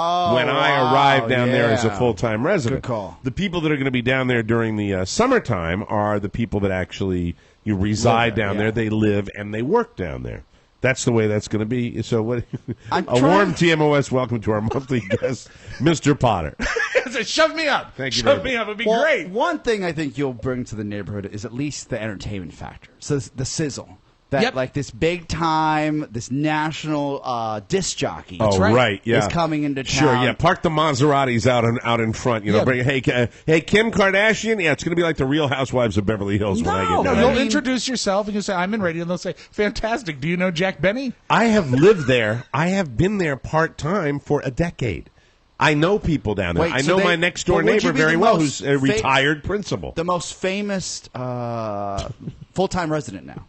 I arrive down there as a full-time resident. Good call. The people that are going to be down there during the summertime are the people that actually reside down there. They live and they work down there. That's the way that's going to be. So, warm TMOS welcome to our monthly guest, Mr. Potter. Shove me up. Thank you. Shove me up. It'd be great. One thing I think you'll bring to the neighborhood is at least the entertainment factor. So the sizzle. That like this big time, this national disc jockey. Oh, right. Yeah. Is coming into town. Sure, yeah. Park the Maseratis out in front. Bring hey Kim Kardashian. Yeah, it's going to be like the Real Housewives of Beverly Hills when I get there. You'll introduce yourself and you'll say, I'm in radio, and they'll say, fantastic. Do you know Jack Benny? I have lived there. I have been there part-time for a decade. I know people down there. Wait, I so know my next door neighbor very well, who's a retired principal. The most famous full-time resident now.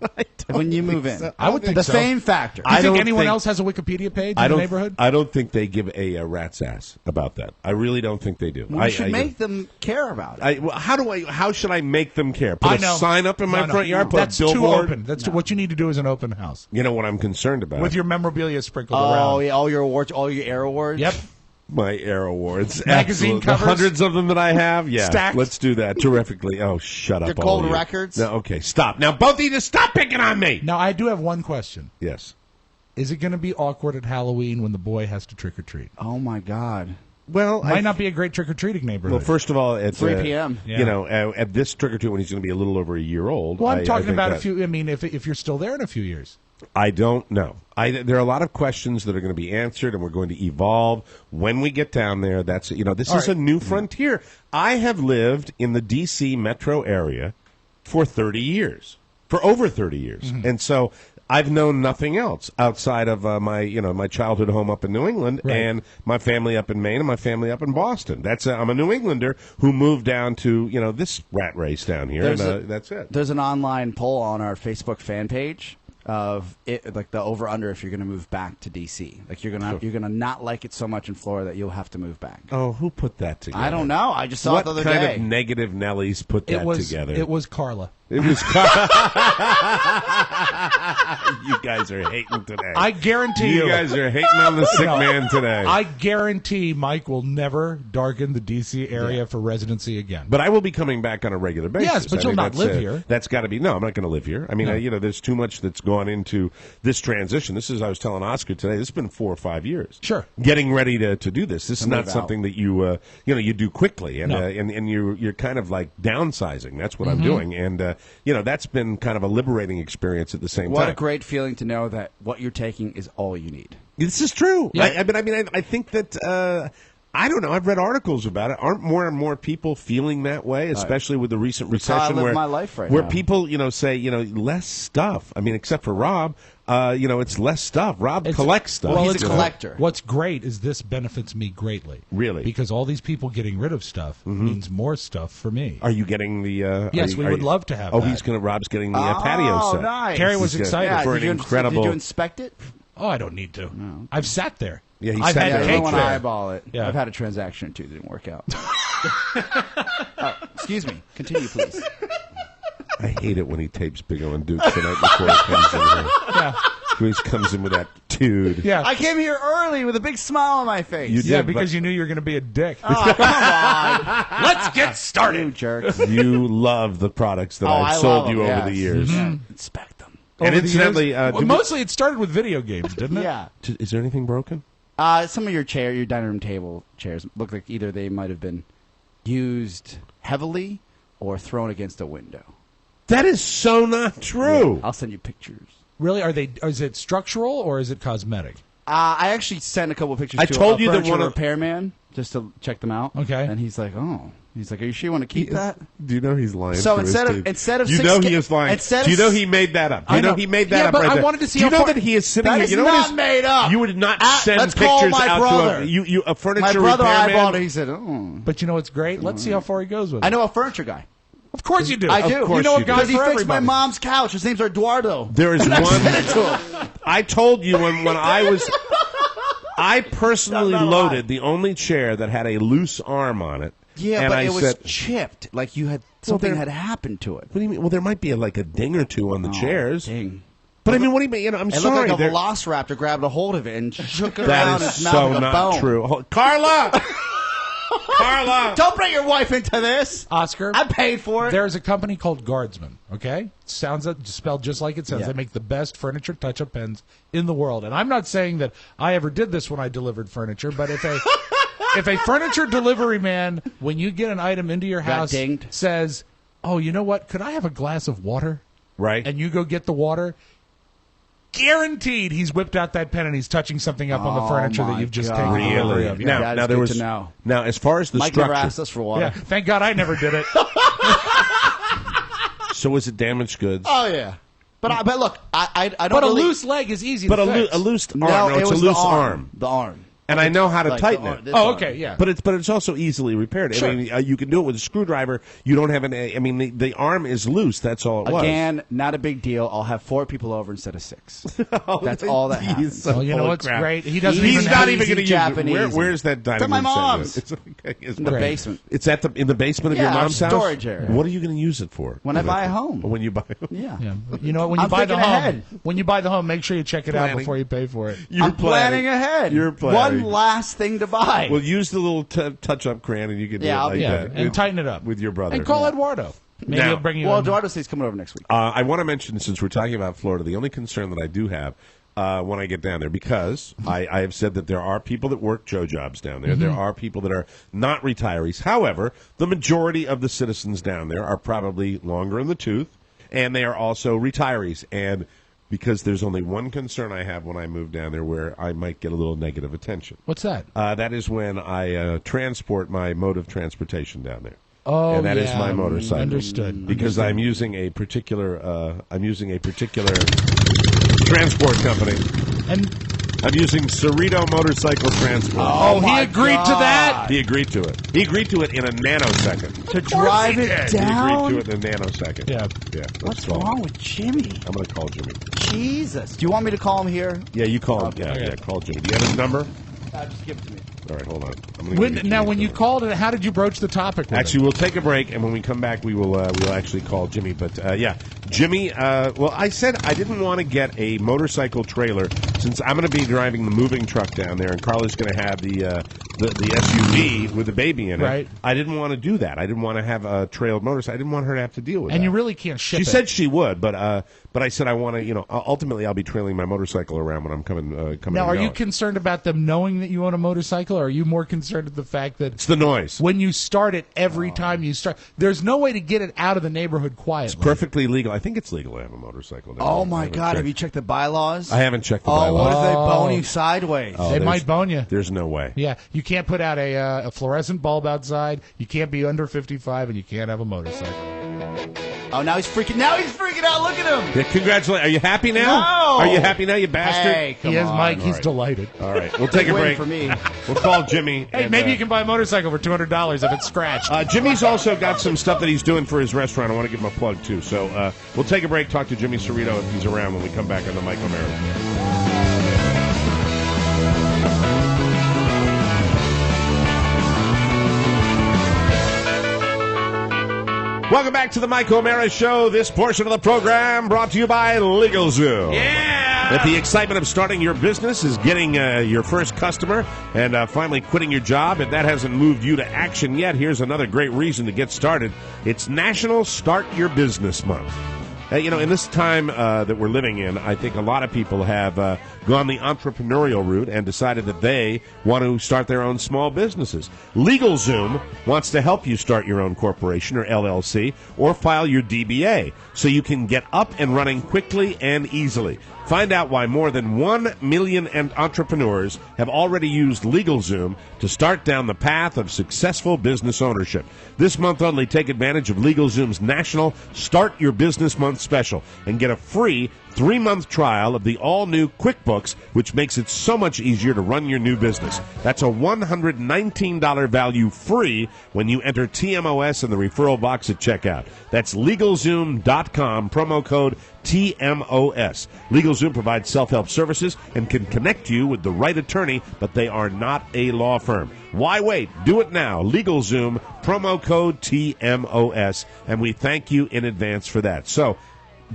When you move in, I would think the so. fame factor. Do you think anyone else has a Wikipedia page in the neighborhood? I don't think they give a rat's ass about that. I really don't think they do. We should make them care about it. How should I make them care? Put a sign up in my front yard? Put That's a billboard? too open. That's what you need to do is an open house. You know what I'm concerned about? With your memorabilia sprinkled around. Oh, yeah, all your awards, all your air awards. Yep. My air awards. Magazine Absolutely. covers. The hundreds of them that I have. Yeah. Stacked. Let's do that. Terrifically. Oh, shut up. Your all gold of you. records. No, okay, stop. Now, both of you just stop picking on me. Now, I do have one question. Yes. Is it going to be awkward at Halloween when the boy has to trick or treat? Oh, my God. Well, Might not be a great trick or treating neighborhood. Well, first of all, at 3 p.m. You know, at this trick or treat when he's going to be a little over a year old. Well, I'm talking think about that- a few. I mean, if you're still there in a few years. I don't know. There are a lot of questions that are going to be answered, and we're going to evolve when we get down there. This is a new frontier. I have lived in the D.C. metro area for 30 years, for over 30 years, and so I've known nothing else outside of my childhood home up in New England and my family up in Maine and my family up in Boston. I'm a New Englander who moved down to this rat race down here, and that's it. There's an online poll on our Facebook fan page of it, like the over under if you're going to move back to DC. Like you're gonna not like it so much in Florida that you'll have to move back. Oh, who put that together? I don't know. I just saw it the other What day. kind of negative Nellies put that together? It was Carla. It was. You guys are hating today. I guarantee you. You guys are hating on the sick man today. I guarantee Mike will never darken the D.C. area for residency again. But I will be coming back on a regular basis. Yes, but I you'll think not that's, live here. That's got to be. No, I'm not going to live here. I mean, No. there's too much that's gone into this transition. This is, I was telling Oscar today, this has been 4 or 5 years. Sure. Getting ready to do this. This is not move something that you do quickly, and and you're kind of like downsizing. That's what I'm doing, and that's been kind of a liberating experience at the same time. What a great feeling to know that what you're taking is all you need. This is true. Yeah. I think that I don't know. I've read articles about it. Aren't more and more people feeling that way, especially with the recent That's how I recession, live where my life right where now. people say less stuff. I mean, except for Rob, it's less stuff. Rob collects stuff. Well, he's it's a collector. What's great is this benefits me greatly. Really? Because all these people getting rid of stuff means more stuff for me. Are you getting the? Yes, we would love to have. Oh, that. Rob's getting the patio set. Nice. Carrie was He's excited Yeah, for did an you, incredible. Did you inspect it? Oh, I don't need to. No. I've sat there. Yeah, he I've sat had there. I cake don't want to there. eyeball it. Yeah. I've had a transaction or two that didn't work out. Excuse me. Continue, please. I hate it when he tapes Big O and Duke the night before he comes in here. Yeah. He always comes in with that dude. Yeah. I came here early with a big smile on my face. You Yeah, did, because but- you knew you were going to be a dick. Oh, come on. Let's get started. You jerks. You love the products that I I've sold love you them, over yes. the years. Yeah. Inspect them. And Over the incidentally, years? did we- mostly it started with video games, didn't it? Yeah. Is there anything broken? Some of your dining room table chairs look like either they might have been used heavily or thrown against a window. That is so not true. I'll send you pictures. Really? Is it structural or is it cosmetic? I actually sent a couple of pictures I to told a you that furniture one of- repairman just to check them out. Okay. And he's like, oh. He's like, are you sure you want to keep that? Do you know he's lying? So through his instead of- teeth? instead of you six know ca- he is lying. instead Do you of know s- he made that up? Do I you know know. he made that Yeah, up but right I there? wanted to see Do you how know far- that he is sitting That here? is You know not what is- made up. You would not send let's call pictures my out brother. to a My furniture brother repairman. eyeballed it. He said, oh. But you know what's great? Let's see how far he goes with it. I know a furniture guy. Of course you do. I do. You course know you a do. guy Because he for fixed my everybody. mom's couch. His name's Eduardo. There is And I one. sent it to him. I told you when I was. I personally Not a loaded lie. the only chair that had a loose arm on it. Yeah, and but I it was said, chipped. Like you had something there- had happened to it. What do you mean? Well, there might be like a ding or two on the chairs. Dang. But I mean, what do you mean? I'm It sorry. looked like a there- velociraptor grabbed a hold of it and shook it that around is its mouth so like a not bone. true. Carla! Carla! Don't bring your wife into this. Oscar, I paid for it. there's a company called Guardsman, okay? Sounds spelled just like it sounds. Yeah. They make the best furniture touch-up pens in the world. And I'm not saying that I ever did this when I delivered furniture, but if a furniture delivery man, when you get an item into your house, dinged. says, oh, you know what? Could I have a glass of water? Right. And you go get the water, guaranteed he's whipped out that pen and he's touching something up on the furniture that my you've just God. taken delivery Really? of. Yeah. Now, That is now there good was to know. now as far as the Mike never structure. asked us for water. Yeah, thank God I never did it. So was it damaged goods? Oh yeah, but look, I don't. But really, a loose leg is easy but to a fix. loose arm. No, No, it it's was a loose the arm. The arm. And I know how to tighten it. Oh, okay, yeah. But it's also easily repaired. Sure. I mean, you can do it with a screwdriver. You don't have I mean, the arm is loose. That's all it was. Again, not a big deal. I'll have 4 people over instead of 6. That's all that happens. So well, you know what's great? He doesn't. He's not even going to use it. Where's that dining room? At my mom's. It's in the basement. It's in the basement of your mom's house. Storage area. What are you going to use it for? When I buy a home. When you buy. Yeah. You know, when you buy the home, make sure you check it out before you pay for it. I'm planning ahead. You're planning. One last thing to buy. Well, use the little touch-up crayon, and you can do it like that. And tighten it up with your brother. And call Eduardo. Maybe he'll bring you. Well, Eduardo says he's coming over next week. I want to mention, since we're talking about Florida, the only concern that I do have when I get down there, because I have said that there are people that work Joe jobs down there. There are people that are not retirees. However, the majority of the citizens down there are probably longer in the tooth, and they are also retirees. And because there's only one concern I have when I move down there where I might get a little negative attention. What's that? That is when I transport my mode of transportation down there. Oh, and that is my motorcycle. Understood. Because I'm using a particular transport company. And I'm using Cerrito Motorcycle Transport. Oh, he agreed to that? He agreed to it. He agreed to it in a nanosecond. To drive it down? He agreed to it in a nanosecond. Yeah. What's wrong with Jimmy? I'm going to call Jimmy. Jesus. Do you want me to call him here? Yeah, you call him. Yeah, call Jimmy. Do you have his number? Just give it to me. All right, hold on. When you called it, how did you broach the topic? Actually, we'll take a break, and when we come back, we'll actually call Jimmy. But Jimmy. Well, I said I didn't want to get a motorcycle trailer since I'm going to be driving the moving truck down there, and Carla's going to have the SUV with the baby in it. Right. I didn't want to do that. I didn't want to have a trailed motorcycle. I didn't want her to have to deal with that. And you really can't ship it. She said she would, but I said I want to. Ultimately, I'll be trailing my motorcycle around when I'm coming. Now, are you concerned about them knowing that you own a motorcycle, or are you more concerned with the fact that it's the noise when you start it every time you start? There's no way to get it out of the neighborhood quietly. It's perfectly legal. I think it's legal to have a motorcycle. Oh my God! Have you checked the bylaws? I haven't checked the bylaws. What if they bone you sideways? They might bone you. There's no way. Yeah, you can't put out a fluorescent bulb outside. You can't be under 55, and you can't have a motorcycle. Oh, now he's freaking out. Look at him. Yeah, congratulations. Are you happy now? No. Are you happy now, you bastard? Hey, come he is, on. Mike. He's delighted. All right, we'll take a break. For me. We'll call Jimmy. Hey, maybe you can buy a motorcycle for $200 if it's scratched. Jimmy's also got some stuff that he's doing for his restaurant. I want to give him a plug, too. So we'll take a break, talk to Jimmy Cerrito if he's around when we come back on the Mike O'Mara. Welcome back to the Mike O'Mara Show. This portion of the program brought to you by LegalZoom. Yeah! If the excitement of starting your business is getting your first customer and finally quitting your job, if that hasn't moved you to action yet, here's another great reason to get started. It's National Start Your Business Month. In this time that we're living in, I think a lot of people have gone the entrepreneurial route and decided that they want to start their own small businesses. LegalZoom wants to help you start your own corporation or LLC or file your DBA so you can get up and running quickly and easily. Find out why more than 1 million entrepreneurs have already used LegalZoom to start down the path of successful business ownership. This month only, take advantage of LegalZoom's National Start Your Business Month special and get a free 3-month trial of the all-new QuickBooks, which makes it so much easier to run your new business. That's a $119 value free when you enter TMOS in the referral box at checkout. That's LegalZoom.com, promo code TMOS. LegalZoom provides self-help services and can connect you with the right attorney, but they are not a law firm. Why wait? Do it now. LegalZoom, promo code TMOS, and we thank you in advance for that. So,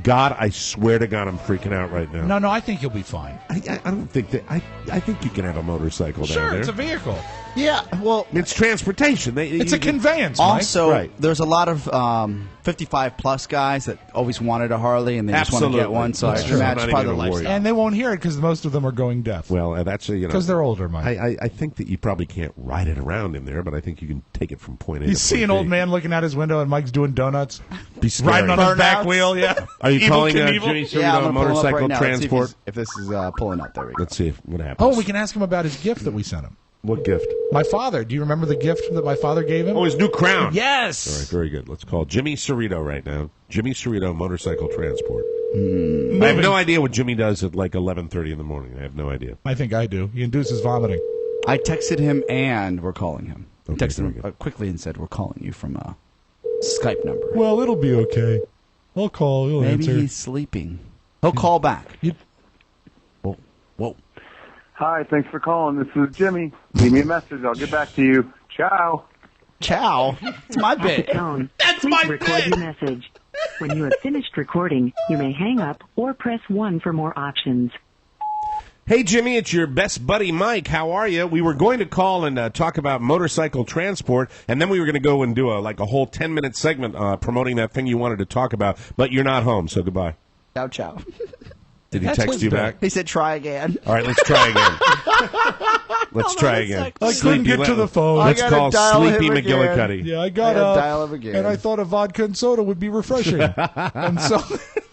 God, I swear to God, I'm freaking out right now. No, I think you'll be fine. I don't think that. I think you can have a motorcycle down there. Sure, it's a vehicle. Yeah, well, it's transportation. It's a conveyance. Mike. Also, there's a lot of 55-plus guys that always wanted a Harley and they just want to get one. So I imagine part of the lifestyle. And they won't hear it because most of them are going deaf. Well, that's because they're older, Mike. I think that you probably can't ride it around in there, but I think you can take it from point A. You to see point an B. old man looking out his window and Mike's doing donuts, riding on his back wheel. Yeah. Are you calling Jimmy Cerrito motorcycle right transport? If this is pulling up, there we go. Let's see what happens. Oh, we can ask him about his gift that we sent him. What gift? My father. Do you remember the gift that my father gave him? Oh, his new crown. Yes. All right, very good. Let's call Jimmy Cerrito right now. Jimmy Cerrito Motorcycle Transport. I have no idea what Jimmy does at like 11:30 in the morning. I have no idea. I think I do. He induces vomiting. I texted him and we're calling him. Okay, Texted him quickly and said, we're calling you from a Skype number. Well, it'll be okay. I'll call. He'll Maybe answer. he's sleeping. He'll call back. Whoa. Hi, thanks for calling. This is Jimmy. Leave me a message. I'll get back to you. Ciao. Ciao. It's my bit. That's my bit. Record your message. When you have finished recording, you may hang up or press 1 for more options. Hey, Jimmy, it's your best buddy, Mike. How are you? We were going to call and talk about motorcycle transport, and then we were going to go and do a whole 10-minute segment promoting that thing you wanted to talk about, but you're not home, so goodbye. Ciao. Did he text you back? He said try again. All right, let's try again. Let's try again. I couldn't get to the phone. Let's call Sleepy McGillicuddy. Yeah, I got dial him again. and I thought a vodka and soda would be refreshing. And so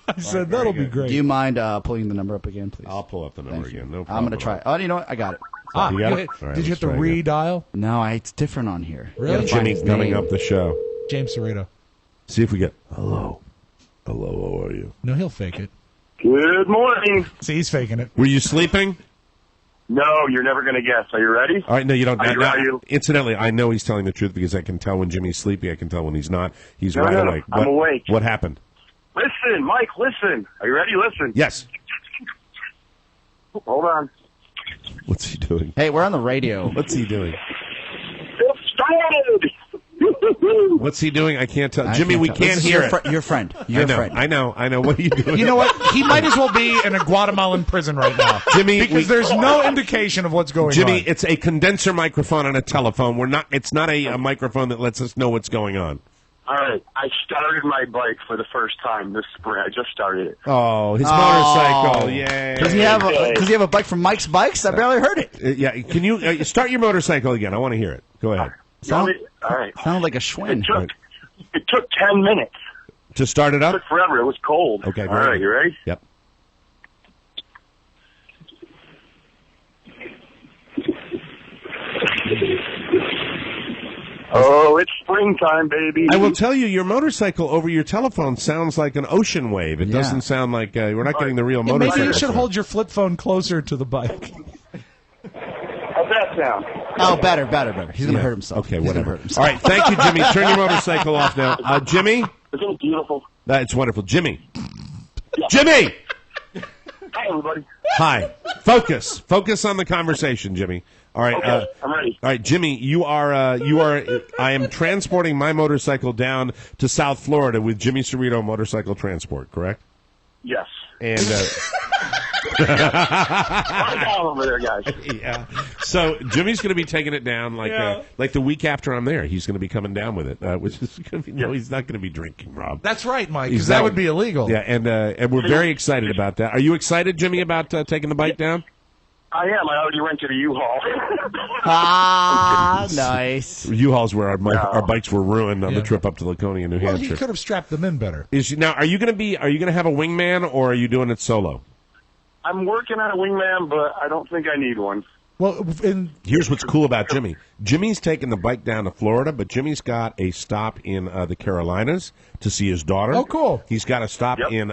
I said, that'll be great. Do you mind pulling the number up again, please? I'll pull up the number again. No problem. I'm going to try. Oh, you know what? I got it. You got it? All right, did you have to let's try again. redial? No, it's different on here. Really? Jimmy's coming up the show. James Cerrito. See if we get... Hello, how are you? No, he'll fake it. Good morning. See, he's faking it. Were you sleeping? No, you're never going to guess. Are you ready? All right, no, you don't. Are you? Incidentally, I know he's telling the truth because I can tell when Jimmy's sleepy. I can tell when he's not. He's No, awake. I'm awake. What happened? Listen, Mike, listen. Are you ready? Listen. Yes. Hold on. What's he doing? Hey, we're on the radio. What's he doing? It started. What's he doing? I can't tell. Jimmy, we can't hear it. Your friend. I know. What are you doing? You know what? He might as well be in a Guatemalan prison right now, Jimmy, because there's no indication of what's going on. Jimmy, it's a condenser microphone on a telephone. It's not a microphone that lets us know what's going on. All right. I started my bike for the first time this spring. I just started it. Oh, his motorcycle! Yay! Does he have a bike from Mike's Bikes? I barely heard it. Yeah. Can you start your motorcycle again? I want to hear it. Go ahead. All right. Sounded like a Schwinn. It took 10 minutes. To start it up? It took forever. It was cold. Okay. All right. You ready? Yep. Oh, it's springtime, baby. I will tell you, your motorcycle over your telephone sounds like an ocean wave. It doesn't sound like we're not getting the real motorcycle. Maybe you should hold your flip phone closer to the bike. How's that sound? Oh, better. He's going to hurt himself. Okay, whatever. All right, thank you, Jimmy. Turn your motorcycle off now. Jimmy? Isn't it beautiful? It's wonderful. Jimmy! Jimmy! Hi, everybody. Hi. Focus on the conversation, Jimmy. All right. Okay, I'm ready. All right, Jimmy, you are. I am transporting my motorcycle down to South Florida with Jimmy Cerrito Motorcycle Transport, correct? Yes. And Calm down over there, guys. yeah. So Jimmy's going to be taking it down like the week after I'm there. He's going to be coming down with it, which is going to be he's not going to be drinking, Rob. That's right, Mike, because that would be illegal. Yeah, and we're very excited about that. Are you excited, Jimmy, about taking the bike down? I am. I already rented a U-Haul. Nice. U-Hauls where our bikes were ruined on the trip up to Laconia, New Hampshire. He could have strapped them in better. Now, are you going to have a wingman, or are you doing it solo? I'm working on a wingman, but I don't think I need one. Well, here's what's cool about Jimmy. Jimmy's taking the bike down to Florida, but Jimmy's got a stop in the Carolinas to see his daughter. Oh, cool. He's got a stop in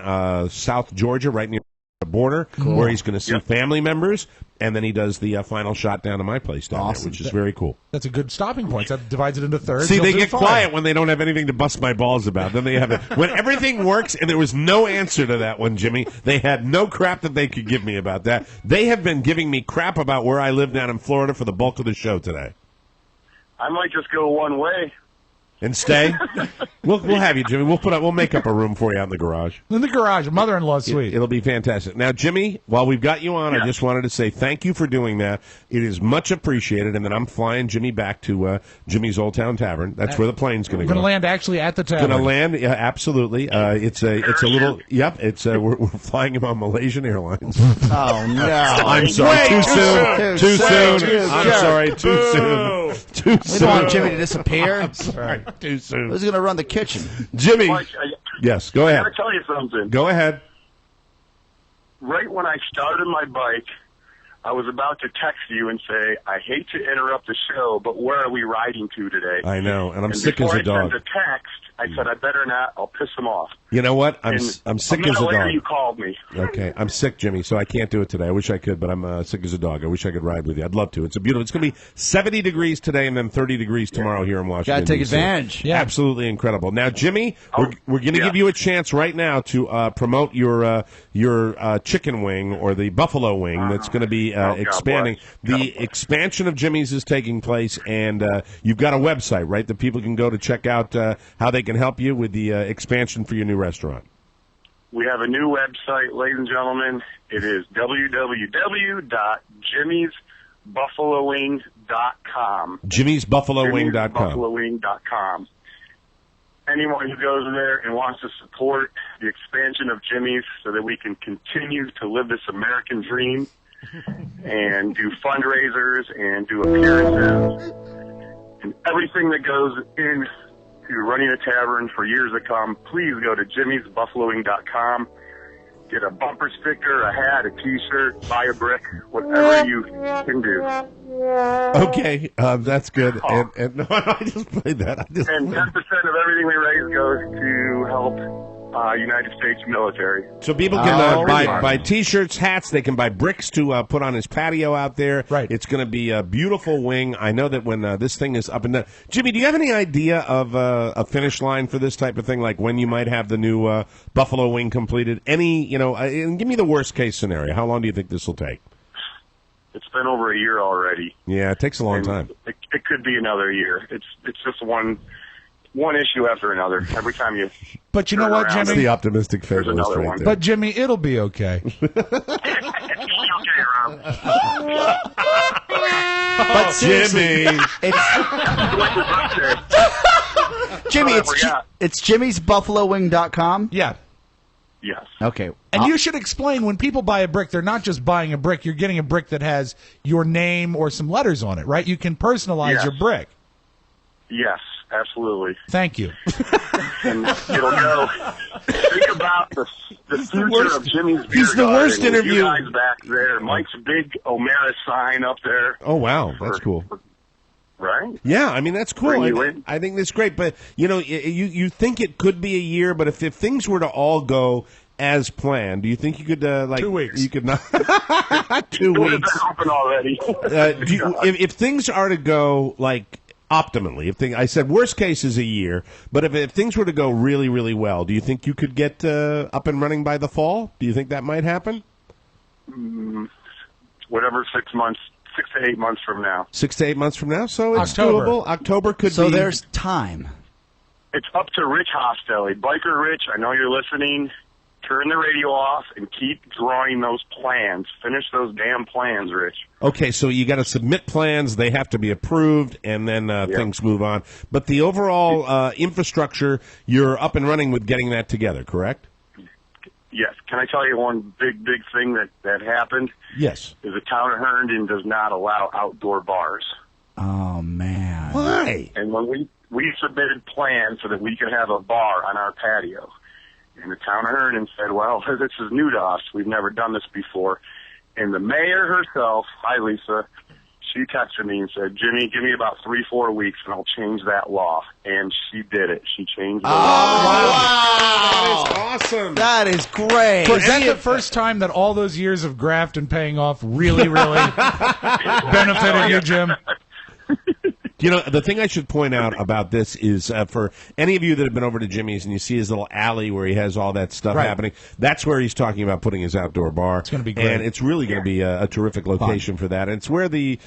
South Georgia, right near the border, where he's going to see family members, and then he does the final shot down to my place down there, which is very cool. That's a good stopping point. That divides it into thirds. See, they get quiet when they don't have anything to bust my balls about. Then they have when everything works, and there was no answer to that one, Jimmy. They had no crap that they could give me about that. They have been giving me crap about where I live down in Florida for the bulk of the show today. I might just go one way. And stay? We'll have you, Jimmy. We'll make up a room for you out in the garage. In the garage, mother-in-law's suite. It'll be fantastic. Now, Jimmy, while we've got you on, I just wanted to say thank you for doing that. It is much appreciated, and then I'm flying Jimmy back to Jimmy's Old Town Tavern. That's where the plane's going to go. Going to land actually at the tavern. Going to land, yeah, absolutely. It's a little, It's we're flying him on Malaysian Airlines. Oh no! I'm sorry, too soon. I'm sorry, too soon. Too soon. We don't want Jimmy to disappear. I'm sorry. Too soon. Who's going to run the kitchen? Jimmy. Mike, Yes, go ahead. I got to tell you something. Go ahead. Right when I started my bike, I was about to text you and say, I hate to interrupt the show, but where are we riding to today? I know, and I'm sick as a dog. I I said, I better not. I'll piss them off. You know what? I'm sick as a later dog. You called me. Okay, I'm sick, Jimmy, so I can't do it today. I wish I could, but I'm sick as a dog. I wish I could ride with you. I'd love to. It's going to be 70 degrees today and then 30 degrees tomorrow here in Washington. Got to take DC. advantage. Yeah, absolutely incredible. Now, Jimmy, we're going to give you a chance right now to promote your chicken wing or the buffalo wing that's going to be expanding. The expansion of Jimmy's is taking place, and you've got a website, right, that people can go to check out how they can help you with the expansion for your new restaurant. We have a new website, ladies and gentlemen. It is www.jimmysbuffalowing.com. jimmysbuffalowing.com. Jimmysbuffalowing.com. Anyone who goes there and wants to support the expansion of Jimmy's so that we can continue to live this American dream and do fundraisers and do appearances and everything that goes into running a tavern for years to come, please go to jimmysbuffalowing.com. Get a bumper sticker, a hat, a T-shirt, buy a brick, whatever you can do. Okay, that's good. And no, I just played that. And 10% of everything we raise goes to help United States military. So people can buy T-shirts, hats. They can buy bricks to put on his patio out there. Right. It's going to be a beautiful wing. I know that when this thing is up and done. Jimmy, do you have any idea of a finish line for this type of thing? Like when you might have the new buffalo wing completed? And give me the worst case scenario. How long do you think this will take? It's been over a year already. Yeah, it takes a long time. It could be another year. It's just one issue after another. Every time you. But you know what, Jimmy? That's the optimistic fatalist right there. But Jimmy, it'll be okay. But seriously, Jimmy, it's jimmysbuffalowing.com? Yeah. Yes. Okay. And you should explain, when people buy a brick, they're not just buying a brick. You're getting a brick that has your name or some letters on it, right? You can personalize your brick. Yes, absolutely. Thank you. And it'll go. Think about the future of Jimmy's Beer He's the worst Garden. interview. You guys back there. Mike's big O'Mara sign up there. Oh, wow. That's cool. Right? Yeah, I mean, that's cool. I think that's great. But, you think it could be a year, but if things were to all go as planned, do you think you could, 2 weeks. You could not. 2 weeks. It's open already. If things are to go, optimally, I said worst case is a year, but if things were to go really, really well, do you think you could get up and running by the fall? Do you think that might happen? Whatever, 6 to 8 months from now. 6 to 8 months from now, so it's October. doable. October could be. So there's time. It's up to Rich Hostelli. Biker Rich, I know you're listening. Turn the radio off and keep drawing those plans. Finish those damn plans, Rich. Okay, so you got to submit plans. They have to be approved, and then things move on. But the overall infrastructure, you're up and running with getting that together, correct? Yes. Can I tell you one big thing that happened? Yes. Is the town of Herndon does not allow outdoor bars. Oh, man. Why? And when we submitted plans so that we could have a bar on our patio, and the town of Herndon said, well, this is new to us. We've never done this before. And the mayor herself, hi, Lisa, she texted me and said, Jimmy, give me about 3-4 weeks and I'll change that law. And she did it. She changed the law. Wow. That is awesome. That is great. Is that the first time that all those years of graft and paying off really, really benefited you, Jim? The thing I should point out about this is for any of you that have been over to Jimmy's and you see his little alley where he has all that stuff happening, that's where he's talking about putting his outdoor bar. It's going to be great. And it's really going to be a terrific location for that. And it's where we've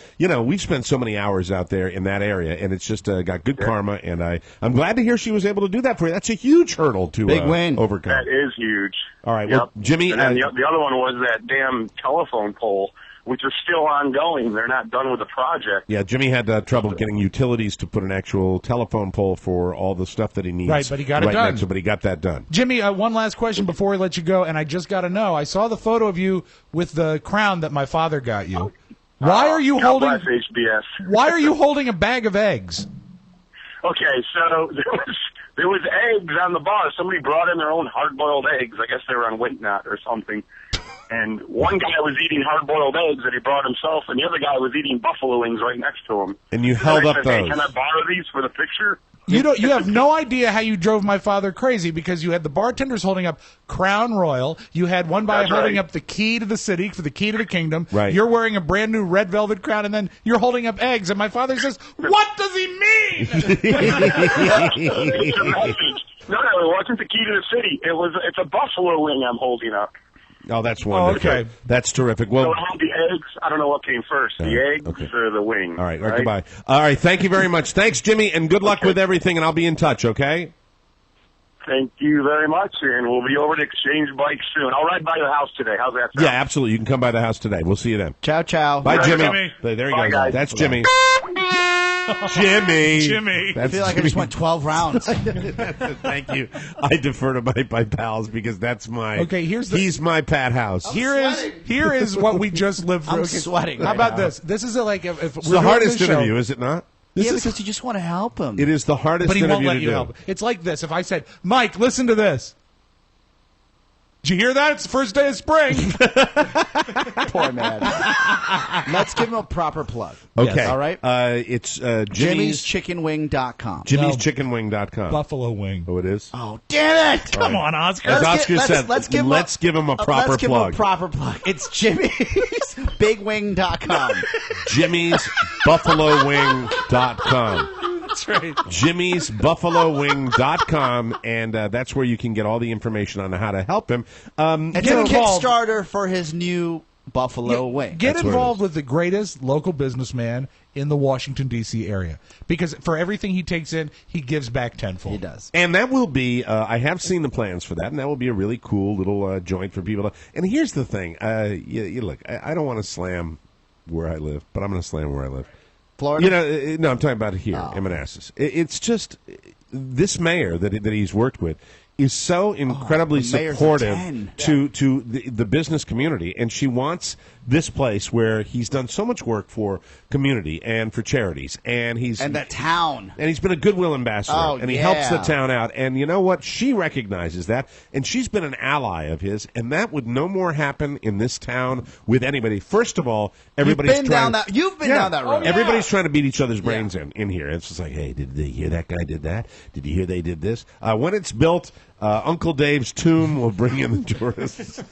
spent so many hours out there in that area, and it's just got good karma, and I'm glad to hear she was able to do that for you. That's a huge hurdle to Big win. overcome. That is huge. All right, well, Jimmy. And then the other one was that damn telephone pole, which is still ongoing. They're not done with the project. Yeah, Jimmy had trouble getting utilities to put an actual telephone pole for all the stuff that he needs. Right, but he got it done. But he got that done. Jimmy, one last question before we let you go, and I just got to know. I saw the photo of you with the crown that my father got you. Why are you holding? God bless HBS. Why are you holding a bag of eggs? Okay, so there was eggs on the bar. Somebody brought in their own hard-boiled eggs. I guess they were on Wait Not or something. And one guy was eating hard-boiled eggs that he brought himself, and the other guy was eating buffalo wings right next to him. And you held up I said, those. Hey, can I borrow these for the picture? You have no idea how you drove my father crazy because you had the bartenders holding up Crown Royal. You had one guy holding up the key to the city for the key to the kingdom. Right. You're wearing a brand new red velvet crown, and then you're holding up eggs. And my father says, "What does he mean?" It's a message. No, it wasn't the key to the city. It's a buffalo wing I'm holding up. Oh, that's wonderful. Okay. That's terrific. Well, So I had the eggs. I don't know what came first, the eggs or the wing. all right, goodbye. All right, thank you very much. Thanks, Jimmy, and good luck with everything, and I'll be in touch, okay? Thank you very much, and we'll be over to exchange bikes soon. I'll ride by the house today. How's that sound? Yeah, absolutely. You can come by the house today. We'll see you then. Ciao, ciao. Bye, Jimmy. Jimmy. There he Bye, goes. guys. That's Jimmy. Jimmy. I That's feel like I Jimmy. just went 12 rounds. Thank you. I defer to my pals because that's my. Okay, he's my Pat House. Here is what we just lived through. I'm sweating How right about now. this? This is like if It's we're the doing hardest this show- interview, is it not? Yeah, because you just want to help him. It is the hardest but he interview won't let to you do. help. It's like this. If I said, "Mike, listen to this." Did you hear that? It's the first day of spring. Poor man. Let's give him a proper plug. Okay. Yes, all right? It's Jimmy'sChickenWing.com. Jimmy'sChickenWing.com. Buffalo wing. Oh, it is? Oh, damn it! Come on, Oscar. As Oscar said, let's give him a proper let's give him plug. a proper plug. It's Jimmy'sBigWing.com. Jimmy'sBuffaloWing.com. That's right. Jimmy'sBuffaloWing.com, and that's where you can get all the information on how to help him. It's a Kickstarter for his new Buffalo Wing. Get That's what it involved is. with the greatest local businessman in the Washington, D.C. area. Because for everything he takes in, he gives back tenfold. He does. And that will be, I have seen the plans for that, and that will be a really cool little joint for people to. And here's the thing. You look, I don't want to slam where I live, but I'm going to slam where I live. Florida? You know, no, I'm talking about here in Manassas. It's just this mayor that he's worked with is so incredibly the mayor's a supportive 10. to the business community, and she wants this place where he's done so much work for community and for charities, and that town. and he's been a goodwill ambassador, Oh, and he yeah. helps the town out. And you know what? She recognizes that, and she's been an ally of his, and that would no more happen in this town with anybody. First of all, everybody's You've been trying down that road. Everybody's trying to beat each other's brains in here. It's just like, hey, did they hear that guy did that? Did you hear they did this? When it's built, Uncle Dave's tomb will bring in the tourists.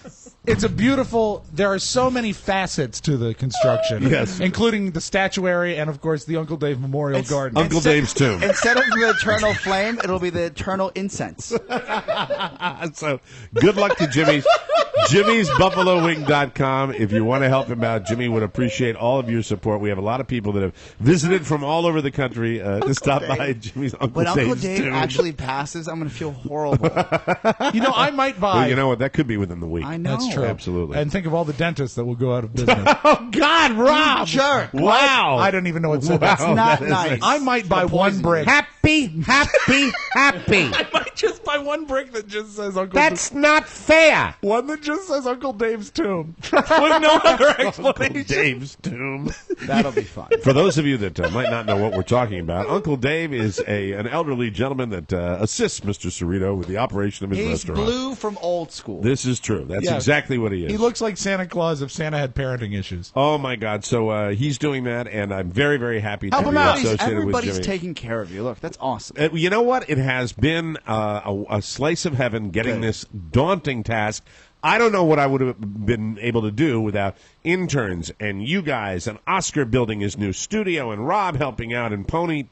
It's a beautiful. There are so many facets to the construction, Yes. including the statuary and, of course, the Uncle Dave Memorial Garden. Uncle Dave's tomb. Instead of the eternal flame, it'll be the eternal incense. So good luck to Jimmy's. Jimmy'sBuffaloWing.com. If you want to help him out, Jimmy would appreciate all of your support. We have a lot of people that have visited from all over the country to stop by Jimmy's Uncle When Uncle Dave's Dave tomb. actually passes, I'm going to feel horrible. I might buy. Well, you know what? That could be within the week. I know. That's true. Absolutely. And think of all the dentists that will go out of business. Oh, God, Rob! Jerk. Wow. I don't even know what's Wow, that's not that is nice. I might buy one brick. Happy, happy, happy. I might just buy one brick that just says Uncle That's not fair. one that just says Uncle Dave's tomb with no other Uncle explanation. Dave's tomb. That'll be fun. For those of you that might not know what we're talking about, Uncle Dave is an elderly gentleman that assists Mr. Cerrito with the operation of his He's restaurant. blue from old school. This is true. That's Yeah. exactly what he is. He looks like Santa Claus if Santa had parenting issues. Oh my God! So he's doing that, and I'm very, very happy to Help be him out. associated with Everybody's Jimmy. taking care of you. Look, that's awesome. You know what? It has been a slice of heaven getting this daunting task. I don't know what I would have been able to do without interns and you guys and Oscar building his new studio and Rob helping out and Pony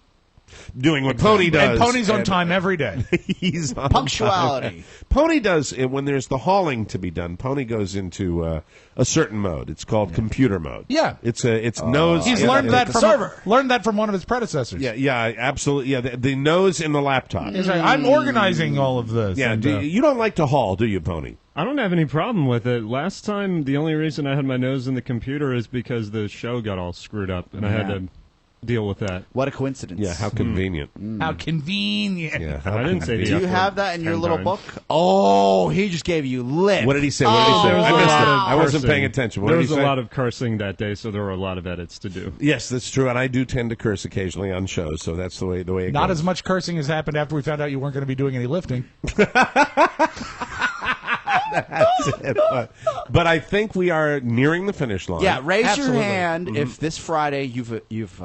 doing what Pony does. And Pony's on time every day. He's on Punctuality. time. Pony does, when there's the hauling to be done, Pony goes into a certain mode. It's called computer mode. Yeah. It's nose. He's yeah, learned that the from server. learned that from one of his predecessors. Yeah, absolutely. Yeah, the nose in the laptop. He's like, I'm organizing all of this. Yeah, And, you don't like to haul, do you, Pony? I don't have any problem with it. Last time, the only reason I had my nose in the computer is because the show got all screwed up, and I had to deal with that. What a coincidence. Yeah, how convenient. How convenient. Yeah, I didn't say the Do you F have word that in your 10 little times. book? Oh, he just gave you lip. What did he say? What did he say? There was I a missed lot it. of I wasn't cursing. paying attention. What There did was he a say? lot of cursing that day, so there were a lot of edits to do. Yes, that's true, and I do tend to curse occasionally on shows, so that's the way it Not goes. as much cursing has happened after we found out you weren't going to be doing any lifting. That's it. But I think we are nearing the finish line. Yeah, raise Absolutely. your hand if this Friday you've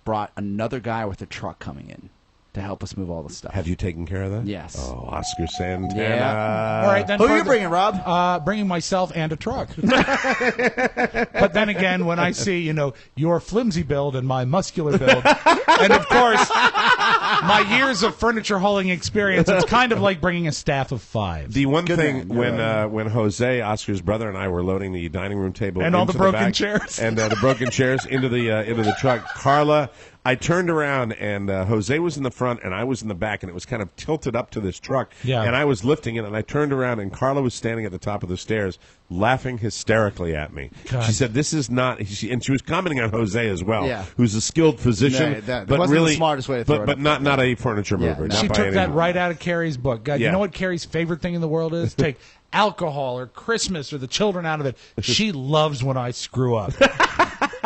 brought another guy with a truck coming in. to help us move all the stuff. Have you taken care of that? Yes. Oh, Oscar Santana. Yeah. All right, then. Who are you bringing, Rob? Bringing myself and a truck. But then again, when I see, your flimsy build and my muscular build, and of course, my years of furniture hauling experience, it's kind of like bringing a staff of 5. The one thing when Jose, Oscar's brother, and I were loading the dining room table and all the broken back, chairs and the broken chairs into the truck, Carla, I turned around and Jose was in the front and I was in the back, and it was kind of tilted up to this truck. Yeah. And I was lifting it, and I turned around and Carla was standing at the top of the stairs, laughing hysterically at me. God. She said, "This is not," and she was commenting on Jose as well, Yeah. who's a skilled physician, Yeah, that but wasn't really the smartest way to throw it but up. not a furniture mover. Not She by took any that means. right out of Carrie's book. God, Yeah. you know what Carrie's favorite thing in the world is? Take alcohol or Christmas or the children out of it. She loves when I screw up.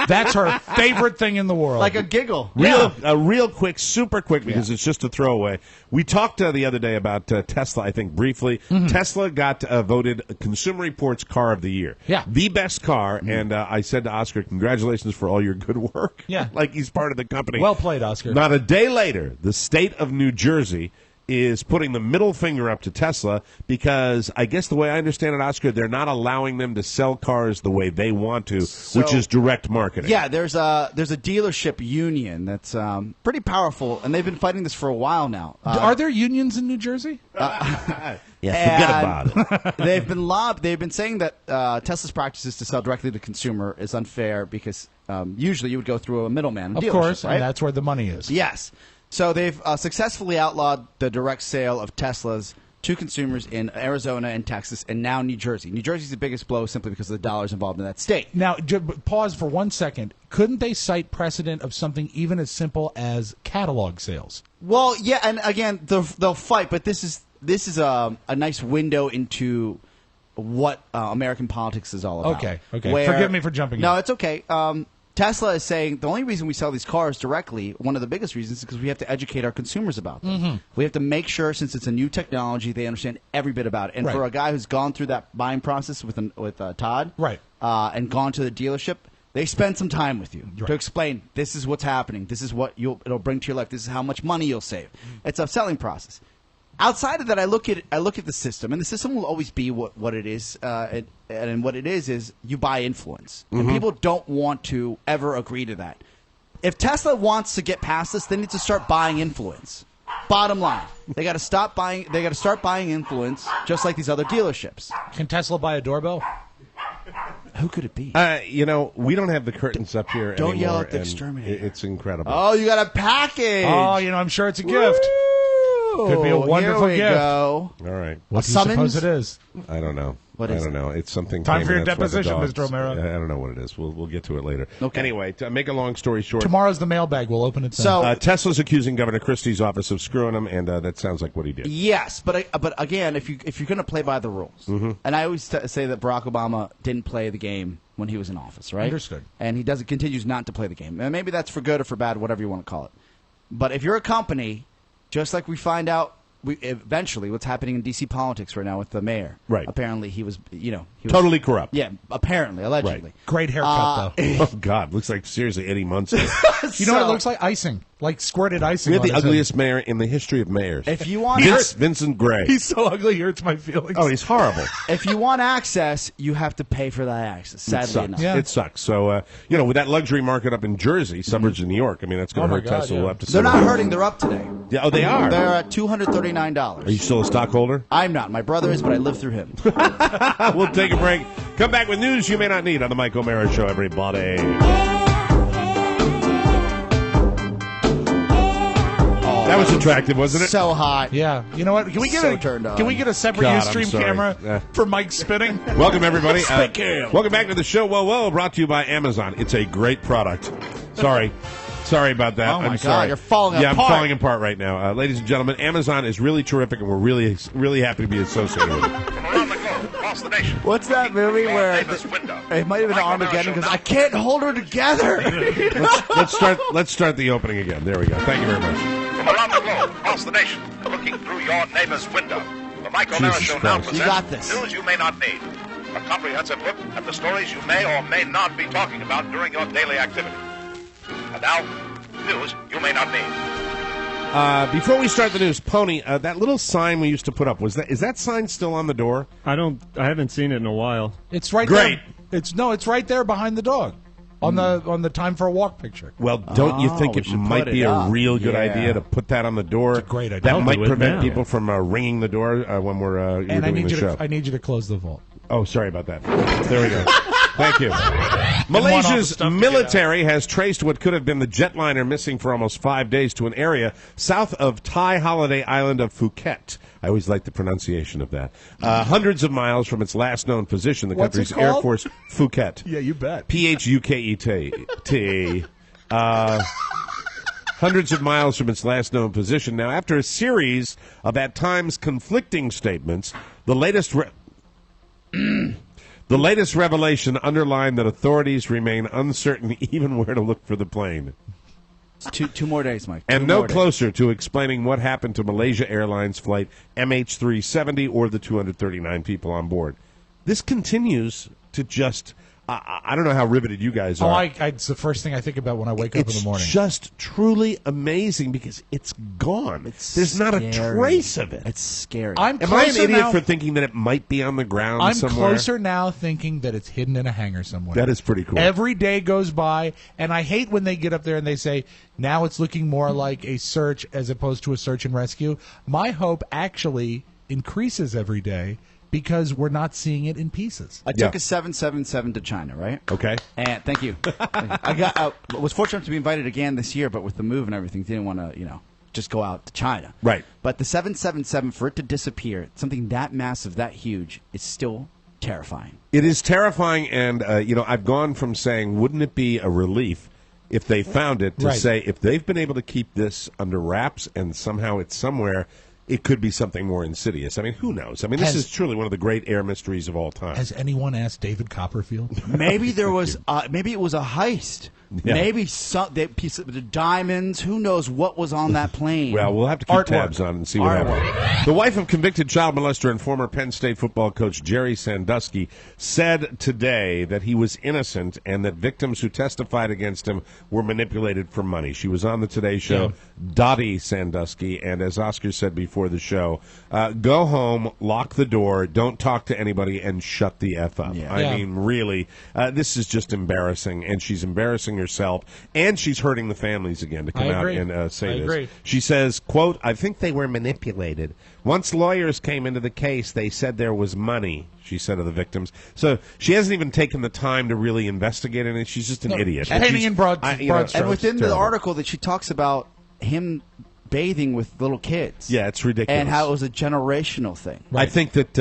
That's her favorite thing in the world. Like a giggle. Real quick, super quick, because it's just a throwaway. We talked the other day about Tesla, I think, briefly. Mm-hmm. Tesla got voted Consumer Reports Car of the Year. Yeah. The best car, and I said to Oscar, congratulations for all your good work. Yeah. Like he's part of the company. Well played, Oscar. Not a day later, the state of New Jersey is putting the middle finger up to Tesla because I guess the way I understand it, Oscar, they're not allowing them to sell cars the way they want to, which is direct marketing. Yeah, there's a dealership union that's pretty powerful, and they've been fighting this for a while now. Are there unions in New Jersey? Yeah, forget about it. They've been saying that Tesla's practices to sell directly to the consumer is unfair because usually you would go through a middleman. Of course, right? And that's where the money is. Yes. So they've successfully outlawed the direct sale of Teslas to consumers in Arizona and Texas and now New Jersey. New Jersey's the biggest blow simply because of the dollars involved in that state. Now, pause for 1 second. Couldn't they cite precedent of something even as simple as catalog sales? Well, yeah, and again, they'll fight, but this is a nice window into what American politics is all about. Okay. Forgive me for jumping in. No, it's okay. Tesla is saying the only reason we sell these cars directly, one of the biggest reasons, is because we have to educate our consumers about them. Mm-hmm. We have to make sure, since it's a new technology, they understand every bit about it. And for a guy who's gone through that buying process with Todd, and gone to the dealership, they spend some time with you to explain this is what's happening, this is what it'll bring to your life, this is how much money you'll save. It's a selling process. Outside of that, I look at the system, and the system will always be what it is. And what it is you buy influence, and people don't want to ever agree to that. If Tesla wants to get past this, they need to start buying influence. Bottom line, they got to stop buying. They got to start buying influence, just like these other dealerships. Can Tesla buy a doorbell? Who could it be? We don't have the curtains up here Don't anymore. yell at the and exterminator. It's incredible. Oh, you got a package. Oh, I'm sure it's a gift. Could be a wonderful Here we gift. Go. All right. What do you suppose it is? I don't know. What I is don't know. It's something. Time for your that's why the deposition, dogs- Mr. O'Mara. I don't know what it is. We'll get to it later. Okay. Anyway, to make a long story short, Tomorrow's the mailbag. We'll open it then. So Tesla's accusing Governor Christie's office of screwing him, and that sounds like what he did. yes, but again, if you're going to play by the rules, and I always say that Barack Obama didn't play the game when he was in office, right? Understood. And he continues not to play the game. And maybe that's for good or for bad, whatever you want to call it. But if you're a company, just like we find out eventually what's happening in D.C. politics right now with the mayor. Right. Apparently he was, he was Totally corrupt. Yeah, apparently, allegedly. Right. Great haircut, though. Oh, God. Looks like, seriously, Eddie Munster. You know what it looks like? Icing. Like squirted icing. We have on the his head. ugliest mayor in the history of mayors. If you want Vincent Gray. He's so ugly, he hurts my feelings. Oh, he's horrible. If you want access, you have to pay for that access, sadly enough. It sucks. So, with that luxury market up in Jersey, suburbs of New York, I mean, that's going to hurt Tesla. We'll have to see. They're not hurting. They're up today. Yeah, they are. They're at $239. Are you still a stockholder? I'm not. My brother is, but I live through him. We'll take a break. Come back with news you may not need on the Mike O'Mara Show, everybody. That was attractive, wasn't it? So hot. Yeah. You know what? Can we get turned on. Can we get a separate God, Ustream I'm sorry. camera for Mike spinning? Welcome, everybody. Spit cam. Welcome back to the show. Whoa, brought to you by Amazon. It's a great product. Sorry about that. Oh, my I'm God, sorry. you're falling Yeah, apart. I'm falling apart right now. Ladies and gentlemen, Amazon is really terrific, and we're really, really happy to be associated with it. Around the globe, across the nation. What's that movie where it might have been Armageddon because I can't hold her together. Let's start the opening again. There we go. Thank you very much. From around the globe, across the nation, looking through your neighbor's window. The Mike O'Mara Jesus Show now Christ. presents You got this. news you may not need. A comprehensive look at the stories you may or may not be talking about during your daily activity. And now, news you may not need. Before we start the news, Pony, that little sign we used to put up, is that sign still on the door? I haven't seen it in a while. It's right Great. there. It's right there behind the dog on the time for a walk picture. Well, don't you think it might be a real good idea to put that on the door? It's a great idea. That might prevent people from ringing the door when we're doing the show. I need you to close the vault. Oh, sorry about that. There we go. Thank you. Malaysia's military has traced what could have been the jetliner missing for almost 5 days to an area south of Thai holiday island of Phuket. I always like the pronunciation of that. Hundreds of miles from its last known position, the country's Air Force, Phuket. Yeah, you bet. Phuketa. Hundreds of miles from its last known position. Now, after a series of at times conflicting statements, the latest revelation underlined that authorities remain uncertain even where to look for the plane. Two more days, Mike. And no closer to explaining what happened to Malaysia Airlines flight MH370 or the 239 people on board. This continues to just... I don't know how riveted you guys are. It's the first thing I think about when I wake up in the morning. It's just truly amazing because it's gone. There's not a trace of it. It's scary. Am I an idiot for thinking that it might be on the ground somewhere? I'm closer now thinking that it's hidden in a hangar somewhere. That is pretty cool. Every day goes by, and I hate when they get up there and they say, now it's looking more like a search as opposed to a search and rescue. My hope actually increases every day, because we're not seeing it in pieces. I took a 777 to China, right? Okay. And thank you. I was fortunate to be invited again this year, but with the move and everything, didn't want to, just go out to China. Right. But the 777, for it to disappear, something that massive, that huge, is still terrifying. It is terrifying, and I've gone from saying, wouldn't it be a relief if they found it, to say, if they've been able to keep this under wraps and somehow it's somewhere, it could be something more insidious. I mean, who knows? I mean, this is truly one of the great air mysteries of all time. Has anyone asked David Copperfield? Maybe there was. Maybe it was a heist. Yeah. Maybe the piece of the diamonds. Who knows what was on that plane? Well, we'll have to keep tabs on and see what happens. The wife of convicted child molester and former Penn State football coach Jerry Sandusky said today that he was innocent and that victims who testified against him were manipulated for money. She was on the Today Show, Dottie Sandusky, and as Oscar said before the show, go home, lock the door, don't talk to anybody, and shut the F up. Yeah. I mean, really, this is just embarrassing, and she's embarrassing herself, and she's hurting the families again to come out and say this. Agree. She says, quote, I think they were manipulated. Once lawyers came into the case, they said there was money, she said of the victims. So she hasn't even taken the time to really investigate it. She's just an idiot. Painting in broad strokes. And within the article that she talks about him bathing with little kids. Yeah, it's ridiculous. And how it was a generational thing. Right. I think that,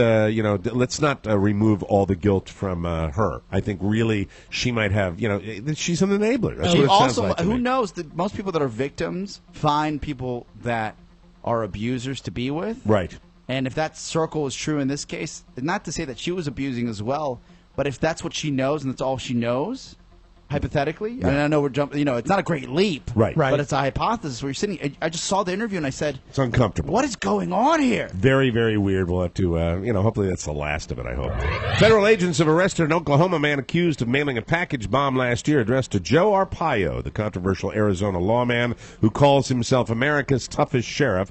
let's not remove all the guilt from her. I think really she might have, she's an enabler. That's what it sounds like to who me. knows that most people that are victims find people that are abusers to be with. Right. And if that circle is true in this case, not to say that she was abusing as well, but if that's what she knows and that's all she knows, hypothetically, and I know we're jumping, it's not a great leap, right? But it's a hypothesis where you're sitting. I just saw the interview and I said, it's uncomfortable. What is going on here? Very, very weird. We'll have to, hopefully that's the last of it, I hope. Federal agents have arrested an Oklahoma man accused of mailing a package bomb last year addressed to Joe Arpaio, the controversial Arizona lawman who calls himself America's toughest sheriff.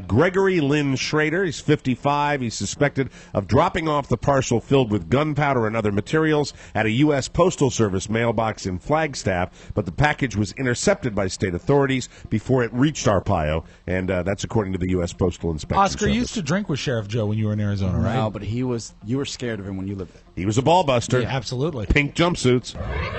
Gregory Lynn Schrader, he's 55. He's suspected of dropping off the parcel filled with gunpowder and other materials at a U.S. Postal Service mailbox in Flagstaff, but the package was intercepted by state authorities before it reached Arpaio, and that's according to the U.S. Postal Inspection Oscar, Service. you used to drink with Sheriff Joe when you were in Arizona, right? No, but you were scared of him when you lived there. He was a ball buster. Yeah, absolutely. Pink jumpsuits.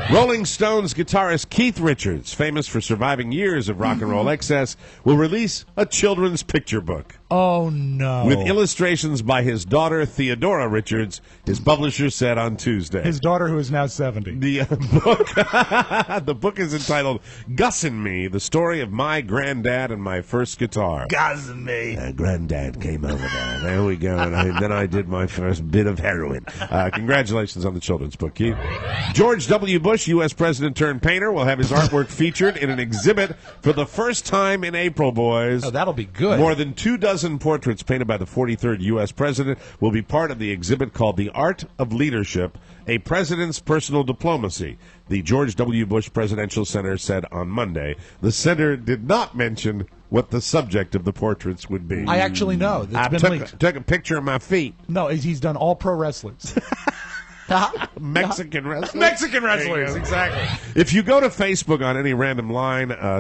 Rolling Stones guitarist Keith Richards, famous for surviving years of rock and roll excess, will release a children's picture book. Oh, no. With illustrations by his daughter, Theodora Richards, his publisher said on Tuesday. His daughter, who is now 70. The book is entitled Gus and Me, the story of my granddad and my first guitar. Gus and me. Granddad came over there. There we go. And then I did my first bit of heroin. Congratulations on the children's book, Keith. George W. Bush, U.S. president turned painter, will have his artwork featured in an exhibit for the first time in April, boys. Oh, that'll be good. More than 24 portraits painted by the 43rd U.S. president will be part of the exhibit called The Art of Leadership, a President's Personal Diplomacy. The George W. Bush Presidential Center said on Monday. The center did not mention what the subject of the portraits would be. I actually know. It's I been leaked. took a picture of my feet. No, he's done all pro wrestlers. Mexican wrestlers. Mexican wrestlers, exactly. If you go to Facebook on any random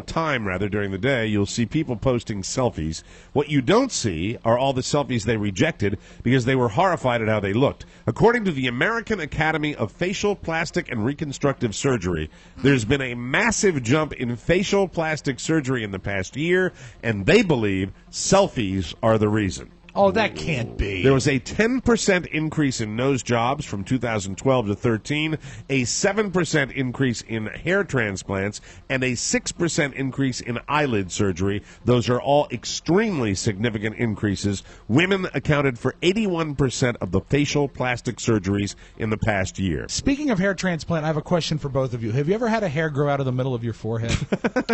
time during the day, you'll see people posting selfies. What you don't see are all the selfies they rejected because they were horrified at how they looked. According to the American Academy of Facial, Plastic, and Reconstructive Surgery, there's been a massive jump in facial plastic surgery in the past year, and they believe selfies are the reason. Oh, that can't be. There was a 10% increase in nose jobs from 2012 to 13, a 7% increase in hair transplants, and a 6% increase in eyelid surgery. Those are all extremely significant increases. Women accounted for 81% of the facial plastic surgeries in the past year. Speaking of hair transplant, I have a question for both of you. Have you ever had a hair grow out of the middle of your forehead?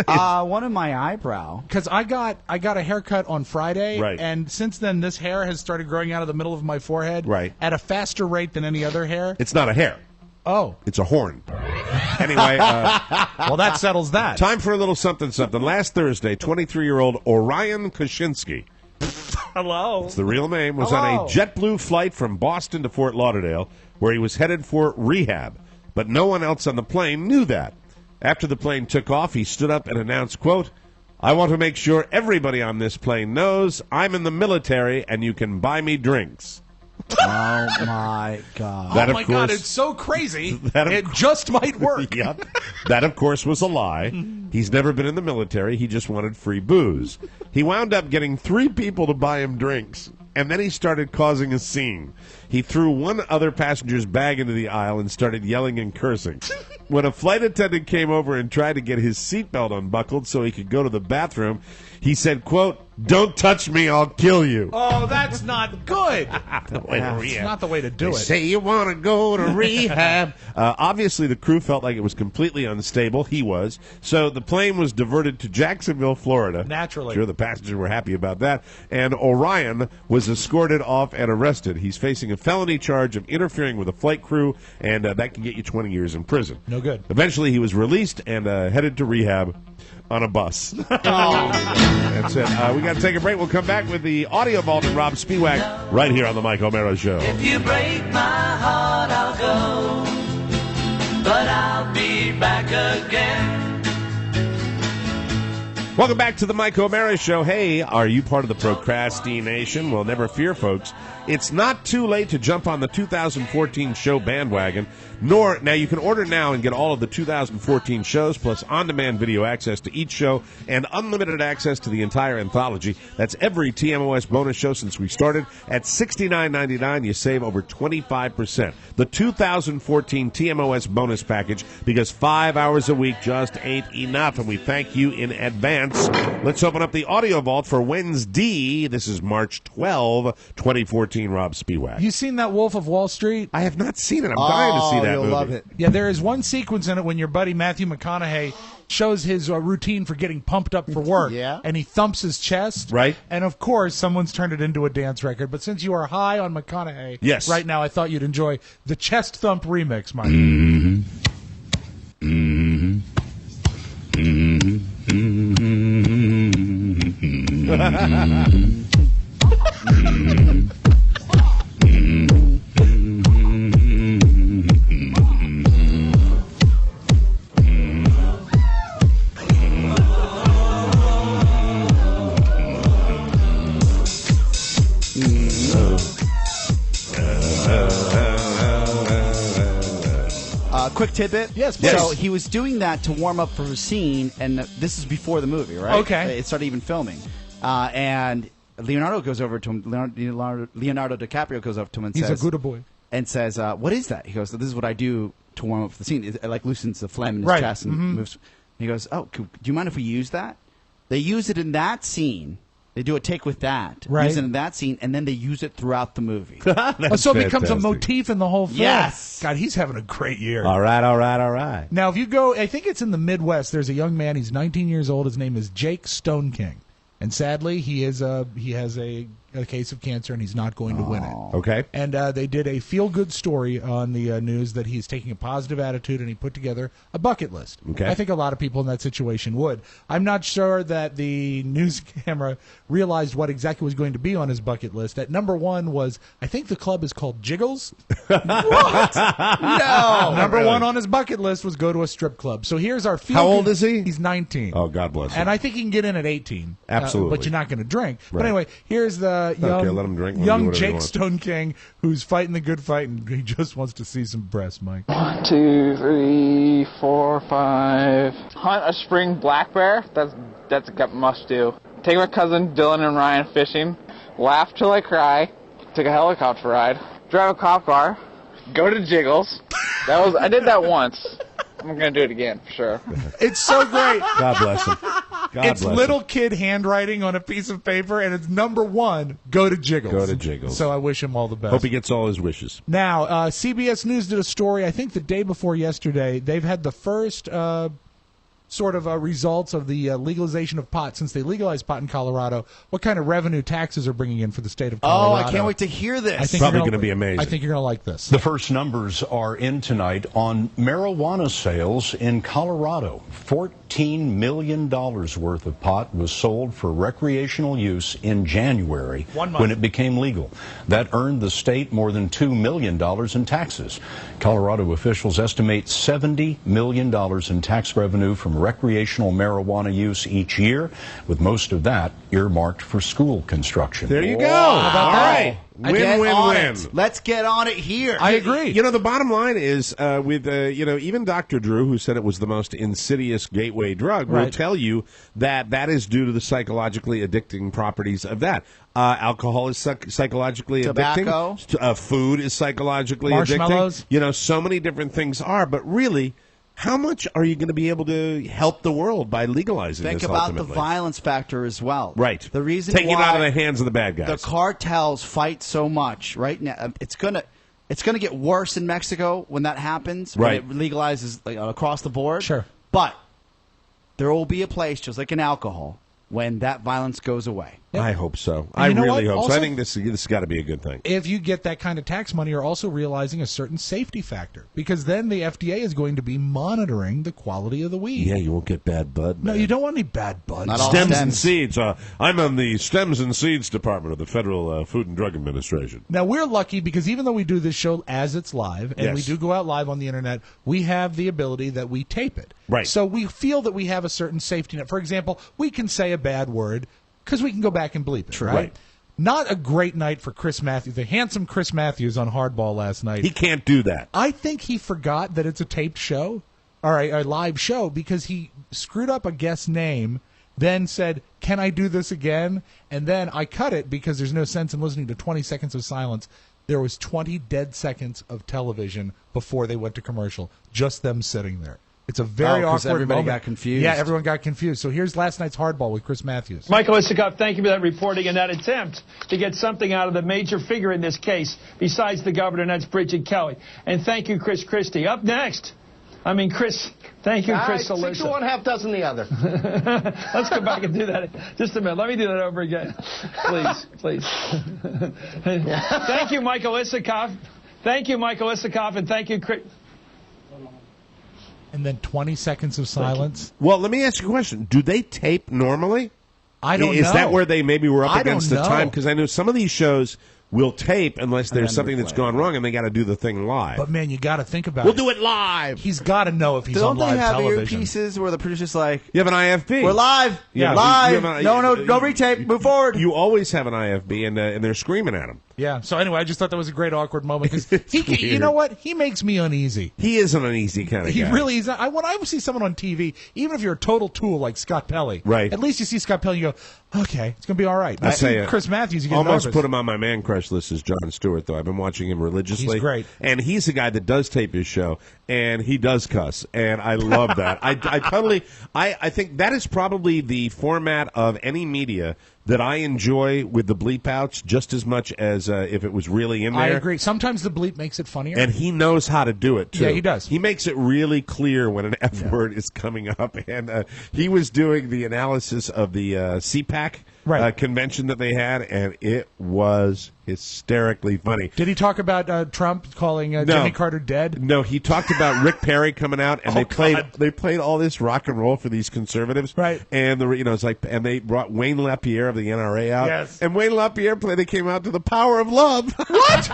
One in my eyebrow. Because I got a haircut on Friday, right. And since then this hair has started growing out of the middle of my forehead right. at a faster rate than any other hair. It's not a hair. Oh. It's a horn. Anyway. Well, that settles that. Time for a little something. Last Thursday, 23-year-old Orion Kaczynski. Hello. It's the real name. Was on a JetBlue flight from Boston to Fort Lauderdale, where he was headed for rehab. But no one else on the plane knew that. After the plane took off, he stood up and announced, quote, "I want to make sure everybody on this plane knows I'm in the military and you can buy me drinks." Oh, my God. That, oh, my God, it's so crazy. It just might work. Yep. That, of course, was a lie. He's never been in the military. He just wanted free booze. He wound up getting 3 people to buy him drinks, and then he started causing a scene. He threw one other passenger's bag into the aisle and started yelling and cursing. When a flight attendant came over and tried to get his seatbelt unbuckled so he could go to the bathroom, he said, quote, "Don't touch me, I'll kill you." Oh, that's not good. It's not the way to do it. Say you want to go to rehab. Obviously, the crew felt like it was completely unstable. He was. So the plane was diverted to Jacksonville, Florida. Naturally. Sure, the passengers were happy about that. And Orion was escorted off and arrested. He's facing a felony charge of interfering with a flight crew, and that can get you 20 years in prison. No good. Eventually, he was released and headed to rehab on a bus. That's it. We got to take a break. We'll come back with the audio vault and Rob Spiewak right here on the Mike O'Mara Show. If you break my heart, I'll go, but I'll be back again. Welcome back to the Mike O'Mara Show. Hey, are you part of the procrastination? Well, never fear, folks. It's not too late to jump on the 2014 show bandwagon. Now you can order now and get all of the 2014 shows, plus on-demand video access to each show and unlimited access to the entire anthology. That's every TMOS bonus show since we started. At $69.99, you save over 25%. The 2014 TMOS bonus package, because 5 hours a week just ain't enough, and we thank you in advance. Let's open up the audio vault for Wednesday. This is March 12, 2014. Rob Spiewak. You seen that Wolf of Wall Street? I have not seen it. I'm dying to see that you'll movie. love it. Yeah, there is one sequence in it when your buddy Matthew McConaughey shows his routine for getting pumped up for work. Yeah. And he thumps his chest. Right. And, of course, someone's turned it into a dance record. But since you are high on McConaughey yes. right now, I thought you'd enjoy the chest thump remix, Mike. Mm-hmm. Mm-hmm. Mm-hmm. Mm-hmm. Mm-hmm. Quick tidbit. Yes, please. So he was doing that to warm up for a scene, and this is before the movie, right? Okay. It started even filming. And Leonardo goes over to him. Leonardo DiCaprio goes up to him and He's says, a good boy. And says, what is that? He goes, this is what I do to warm up for the scene. It like loosens the phlegm in his Right. chest and moves. He goes, do you mind if we use that? They use it in that scene. They do a take with that, Right. use it in that scene, and then they use it throughout the movie. So it becomes a fantastic. motif in the whole film. Yes. God, he's having a great year. All right. Now, if you go, I think it's in the Midwest. There's a young man. He's 19 years old. His name is Jake Stoneking, and sadly, he has a a case of cancer, and he's not going to win it. Okay. And they did a feel-good story on the news that he's taking a positive attitude, and he put together a bucket list. Okay. I think a lot of people in that situation would. I'm not sure that the news camera realized what exactly was going to be on his bucket list. At number 1 was, I think the club is called Jiggles. What? No. Number 1 on his bucket list was go to a strip club. So here's our feel. How old is he? He's 19. Oh, God bless him. And I think he can get in at 18. Absolutely. But you're not going to drink. Right. But anyway, here's the Okay, let him drink. Let him do young whatever he Jake wants. Stone King who's fighting the good fight, and he just wants to see some breasts, Mike. 1, 2, 3, 4, 5. Hunt a spring black bear. That's a must do. Take my cousin Dylan and Ryan fishing. Laugh till I cry. Take a helicopter ride. Drive a cop car. Go to Jiggles. I did that once. I'm gonna do it again for sure. It's so great. God bless him. It's little kid handwriting on a piece of paper, and it's number 1, go to Jiggles. Go to Jiggles. So I wish him all the best. Hope he gets all his wishes. Now, CBS News did a story, I think the day before yesterday. They've had the first sort of results of the legalization of pot. Since they legalized pot in Colorado, what kind of revenue taxes are bringing in for the state of Colorado? Oh, I can't wait to hear this. I think Probably going to be amazing. I think you're going to like this. The first numbers are in tonight on marijuana sales in Colorado. $14 million worth of pot was sold for recreational use in January 1 month. when it became legal. That earned the state more than $2 million in taxes. Colorado officials estimate $70 million in tax revenue from recreational marijuana use each year, with most of that earmarked for school construction. There you go. Wow. All right. Get Win, on win, it. win. Let's get on it here. I agree. You know, the bottom line is with, even Dr. Drew, who said it was the most insidious gateway drug, will Right. tell you that that is due to the psychologically addicting properties of that. Alcohol is psychologically Tobacco. addicting. Food is psychologically Marshmallows. addicting. You know, so many different things are, but really, how much are you going to be able to help the world by legalizing Think this about ultimately? the violence factor as well. Right. The reason Taking it why out of the hands of the bad guys. the cartels fight so much right now, it's gonna get worse in Mexico when that happens. Right. When it legalizes across the board. Sure. But there will be a place, just like in alcohol, when that violence goes away. I hope so. And I you know really what? hope so. I Also- think this has got to be a good thing. If you get that kind of tax money, you're also realizing a certain safety factor, because then the FDA is going to be monitoring the quality of the weed. Yeah, you won't get bad bud. No, you don't want any bad buds. Not all Stems and stems. seeds. I'm on the Stems and Seeds Department of the Federal Food and Drug Administration. Now, we're lucky because even though we do this show as it's live, and we Yes. do go out live on the internet, we have the ability that we tape it. Right. So we feel that we have a certain safety net. For example, we can say a bad word because we can go back and bleep it, right? Right. Not a great night for Chris Matthews, the handsome Chris Matthews on Hardball last night. He can't do that. I think he forgot that it's a taped show, or a live show, because he screwed up a guest name, then said, "Can I do this again?" And then I cut it because there's no sense in listening to 20 seconds of silence. There was 20 dead seconds of television before they went to commercial, just them sitting there. It's a very 'cause awkward everybody moment. got confused. Yeah, everyone got confused. So here's last night's Hardball with Chris Matthews. Michael Isikoff, thank you for that reporting and that attempt to get something out of the major figure in this case, besides the governor, and that's Bridget Kelly. And thank you, Chris Christie. Up next, Chris, thank you, Chris Salissa. 6 to 1, half dozen the other. Let's go back and do that. Just a minute. Let me do that over again. Please. Thank you, Michael Isikoff. Thank you, Michael Isikoff, and thank you, Chris. And then 20 seconds of silence. Well, let me ask you a question. Do they tape normally? I don't know. Is that where they maybe were up I against don't the time? know. Because I know some of these shows will tape unless there's then something that's replay. gone wrong and they got to do the thing live. But, man, you got to think about We'll it. do it live. He's got to know if he's Don't on they live have television. earpieces where the producer's like, You have an IFB. "We're live, Yeah, live, you have no retape, move forward." You always have an IFB, and they're screaming at him. Yeah. So anyway, I just thought that was a great awkward moment because you weird. know what? He makes me uneasy. He is an uneasy kind of He guy. really is. When I see someone on TV, even if you're a total tool like Scott Pelley, Right. At least you see Scott Pelley, you go, okay, it's gonna be all right. I I see say, Chris Matthews, you get almost nervous. put him on my man crush list as Jon Stewart, though. I've been watching him religiously. He's great. And he's a guy that does tape his show, and he does cuss, and I love that. I think that is probably the format of any media that I enjoy with the bleep outs just as much as if it was really in there. I agree. Sometimes the bleep makes it funnier. And he knows how to do it, too. Yeah, he does. He makes it really clear when an F word is coming up. And he was doing the analysis of the CPAC convention that they had, and it was hysterically funny. Did he talk about Trump calling Jimmy Carter dead? No, he talked about Rick Perry coming out, and they played all this rock and roll for these conservatives, right? And it's like, and they brought Wayne LaPierre of the NRA out, yes. And Wayne LaPierre they came out to The Power of Love. What?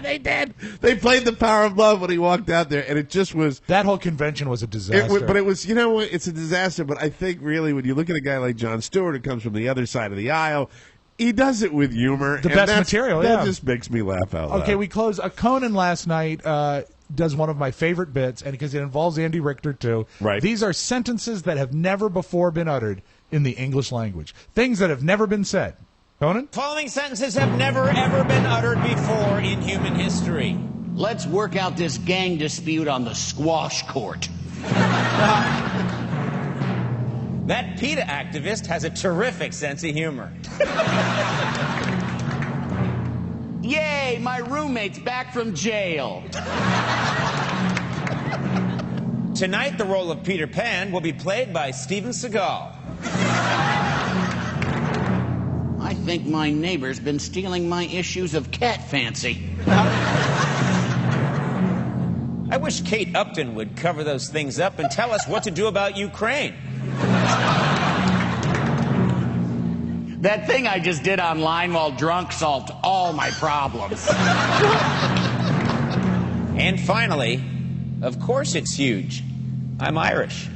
They did. They played The Power of Love when he walked out there, and it just was that whole convention was a disaster. But it was, you know what? It's a disaster. But I think really, when you look at a guy like Jon Stewart, who comes from the other side of the aisle, he does it with humor. The best material, That just makes me laugh out loud. Okay, we close. Conan last night does one of my favorite bits, and because it involves Andy Richter too. Right. These are sentences that have never before been uttered in the English language. Things that have never been said. Conan? Following sentences have never, ever been uttered before in human history. Let's work out this gang dispute on the squash court. That PETA activist has a terrific sense of humor. Yay, my roommate's back from jail. Tonight, the role of Peter Pan will be played by Steven Seagal. I think my neighbor's been stealing my issues of Cat Fancy. I wish Kate Upton would cover those things up and tell us what to do about Ukraine. That thing I just did online while drunk solved all my problems. And finally, of course it's huge. I'm Irish.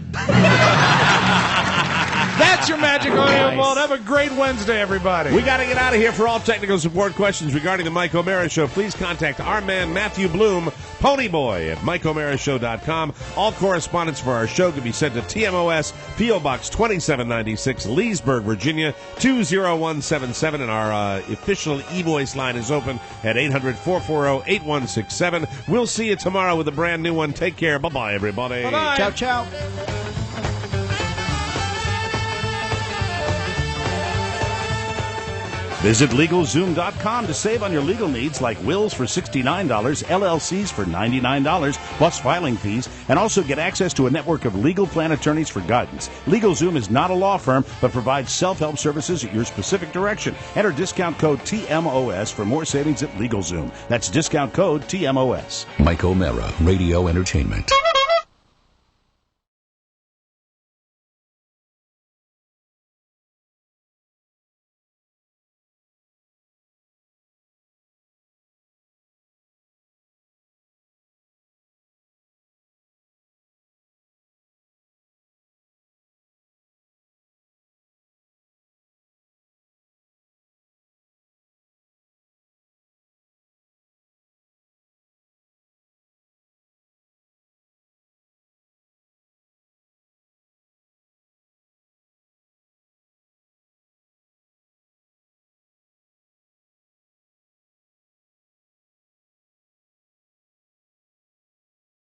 That's your Magic Audio Vault. Have a great Wednesday, everybody. We got to get out of here. For all technical support questions regarding the Mike O'Mara Show, please contact our man Matthew Bloom, Ponyboy, at MikeO'MaraShow.com. All correspondence for our show can be sent to TMOS, P.O. Box 2796, Leesburg, Virginia, 20177. And our official e-voice line is open at 800-440-8167. We'll see you tomorrow with a brand new one. Take care. Bye-bye, everybody. Bye-bye. Ciao, ciao. Visit LegalZoom.com to save on your legal needs like wills for $69, LLCs for $99, plus filing fees, and also get access to a network of legal plan attorneys for guidance. LegalZoom is not a law firm, but provides self-help services at your specific direction. Enter discount code TMOS for more savings at LegalZoom. That's discount code TMOS. Mike O'Mara, Radio Entertainment.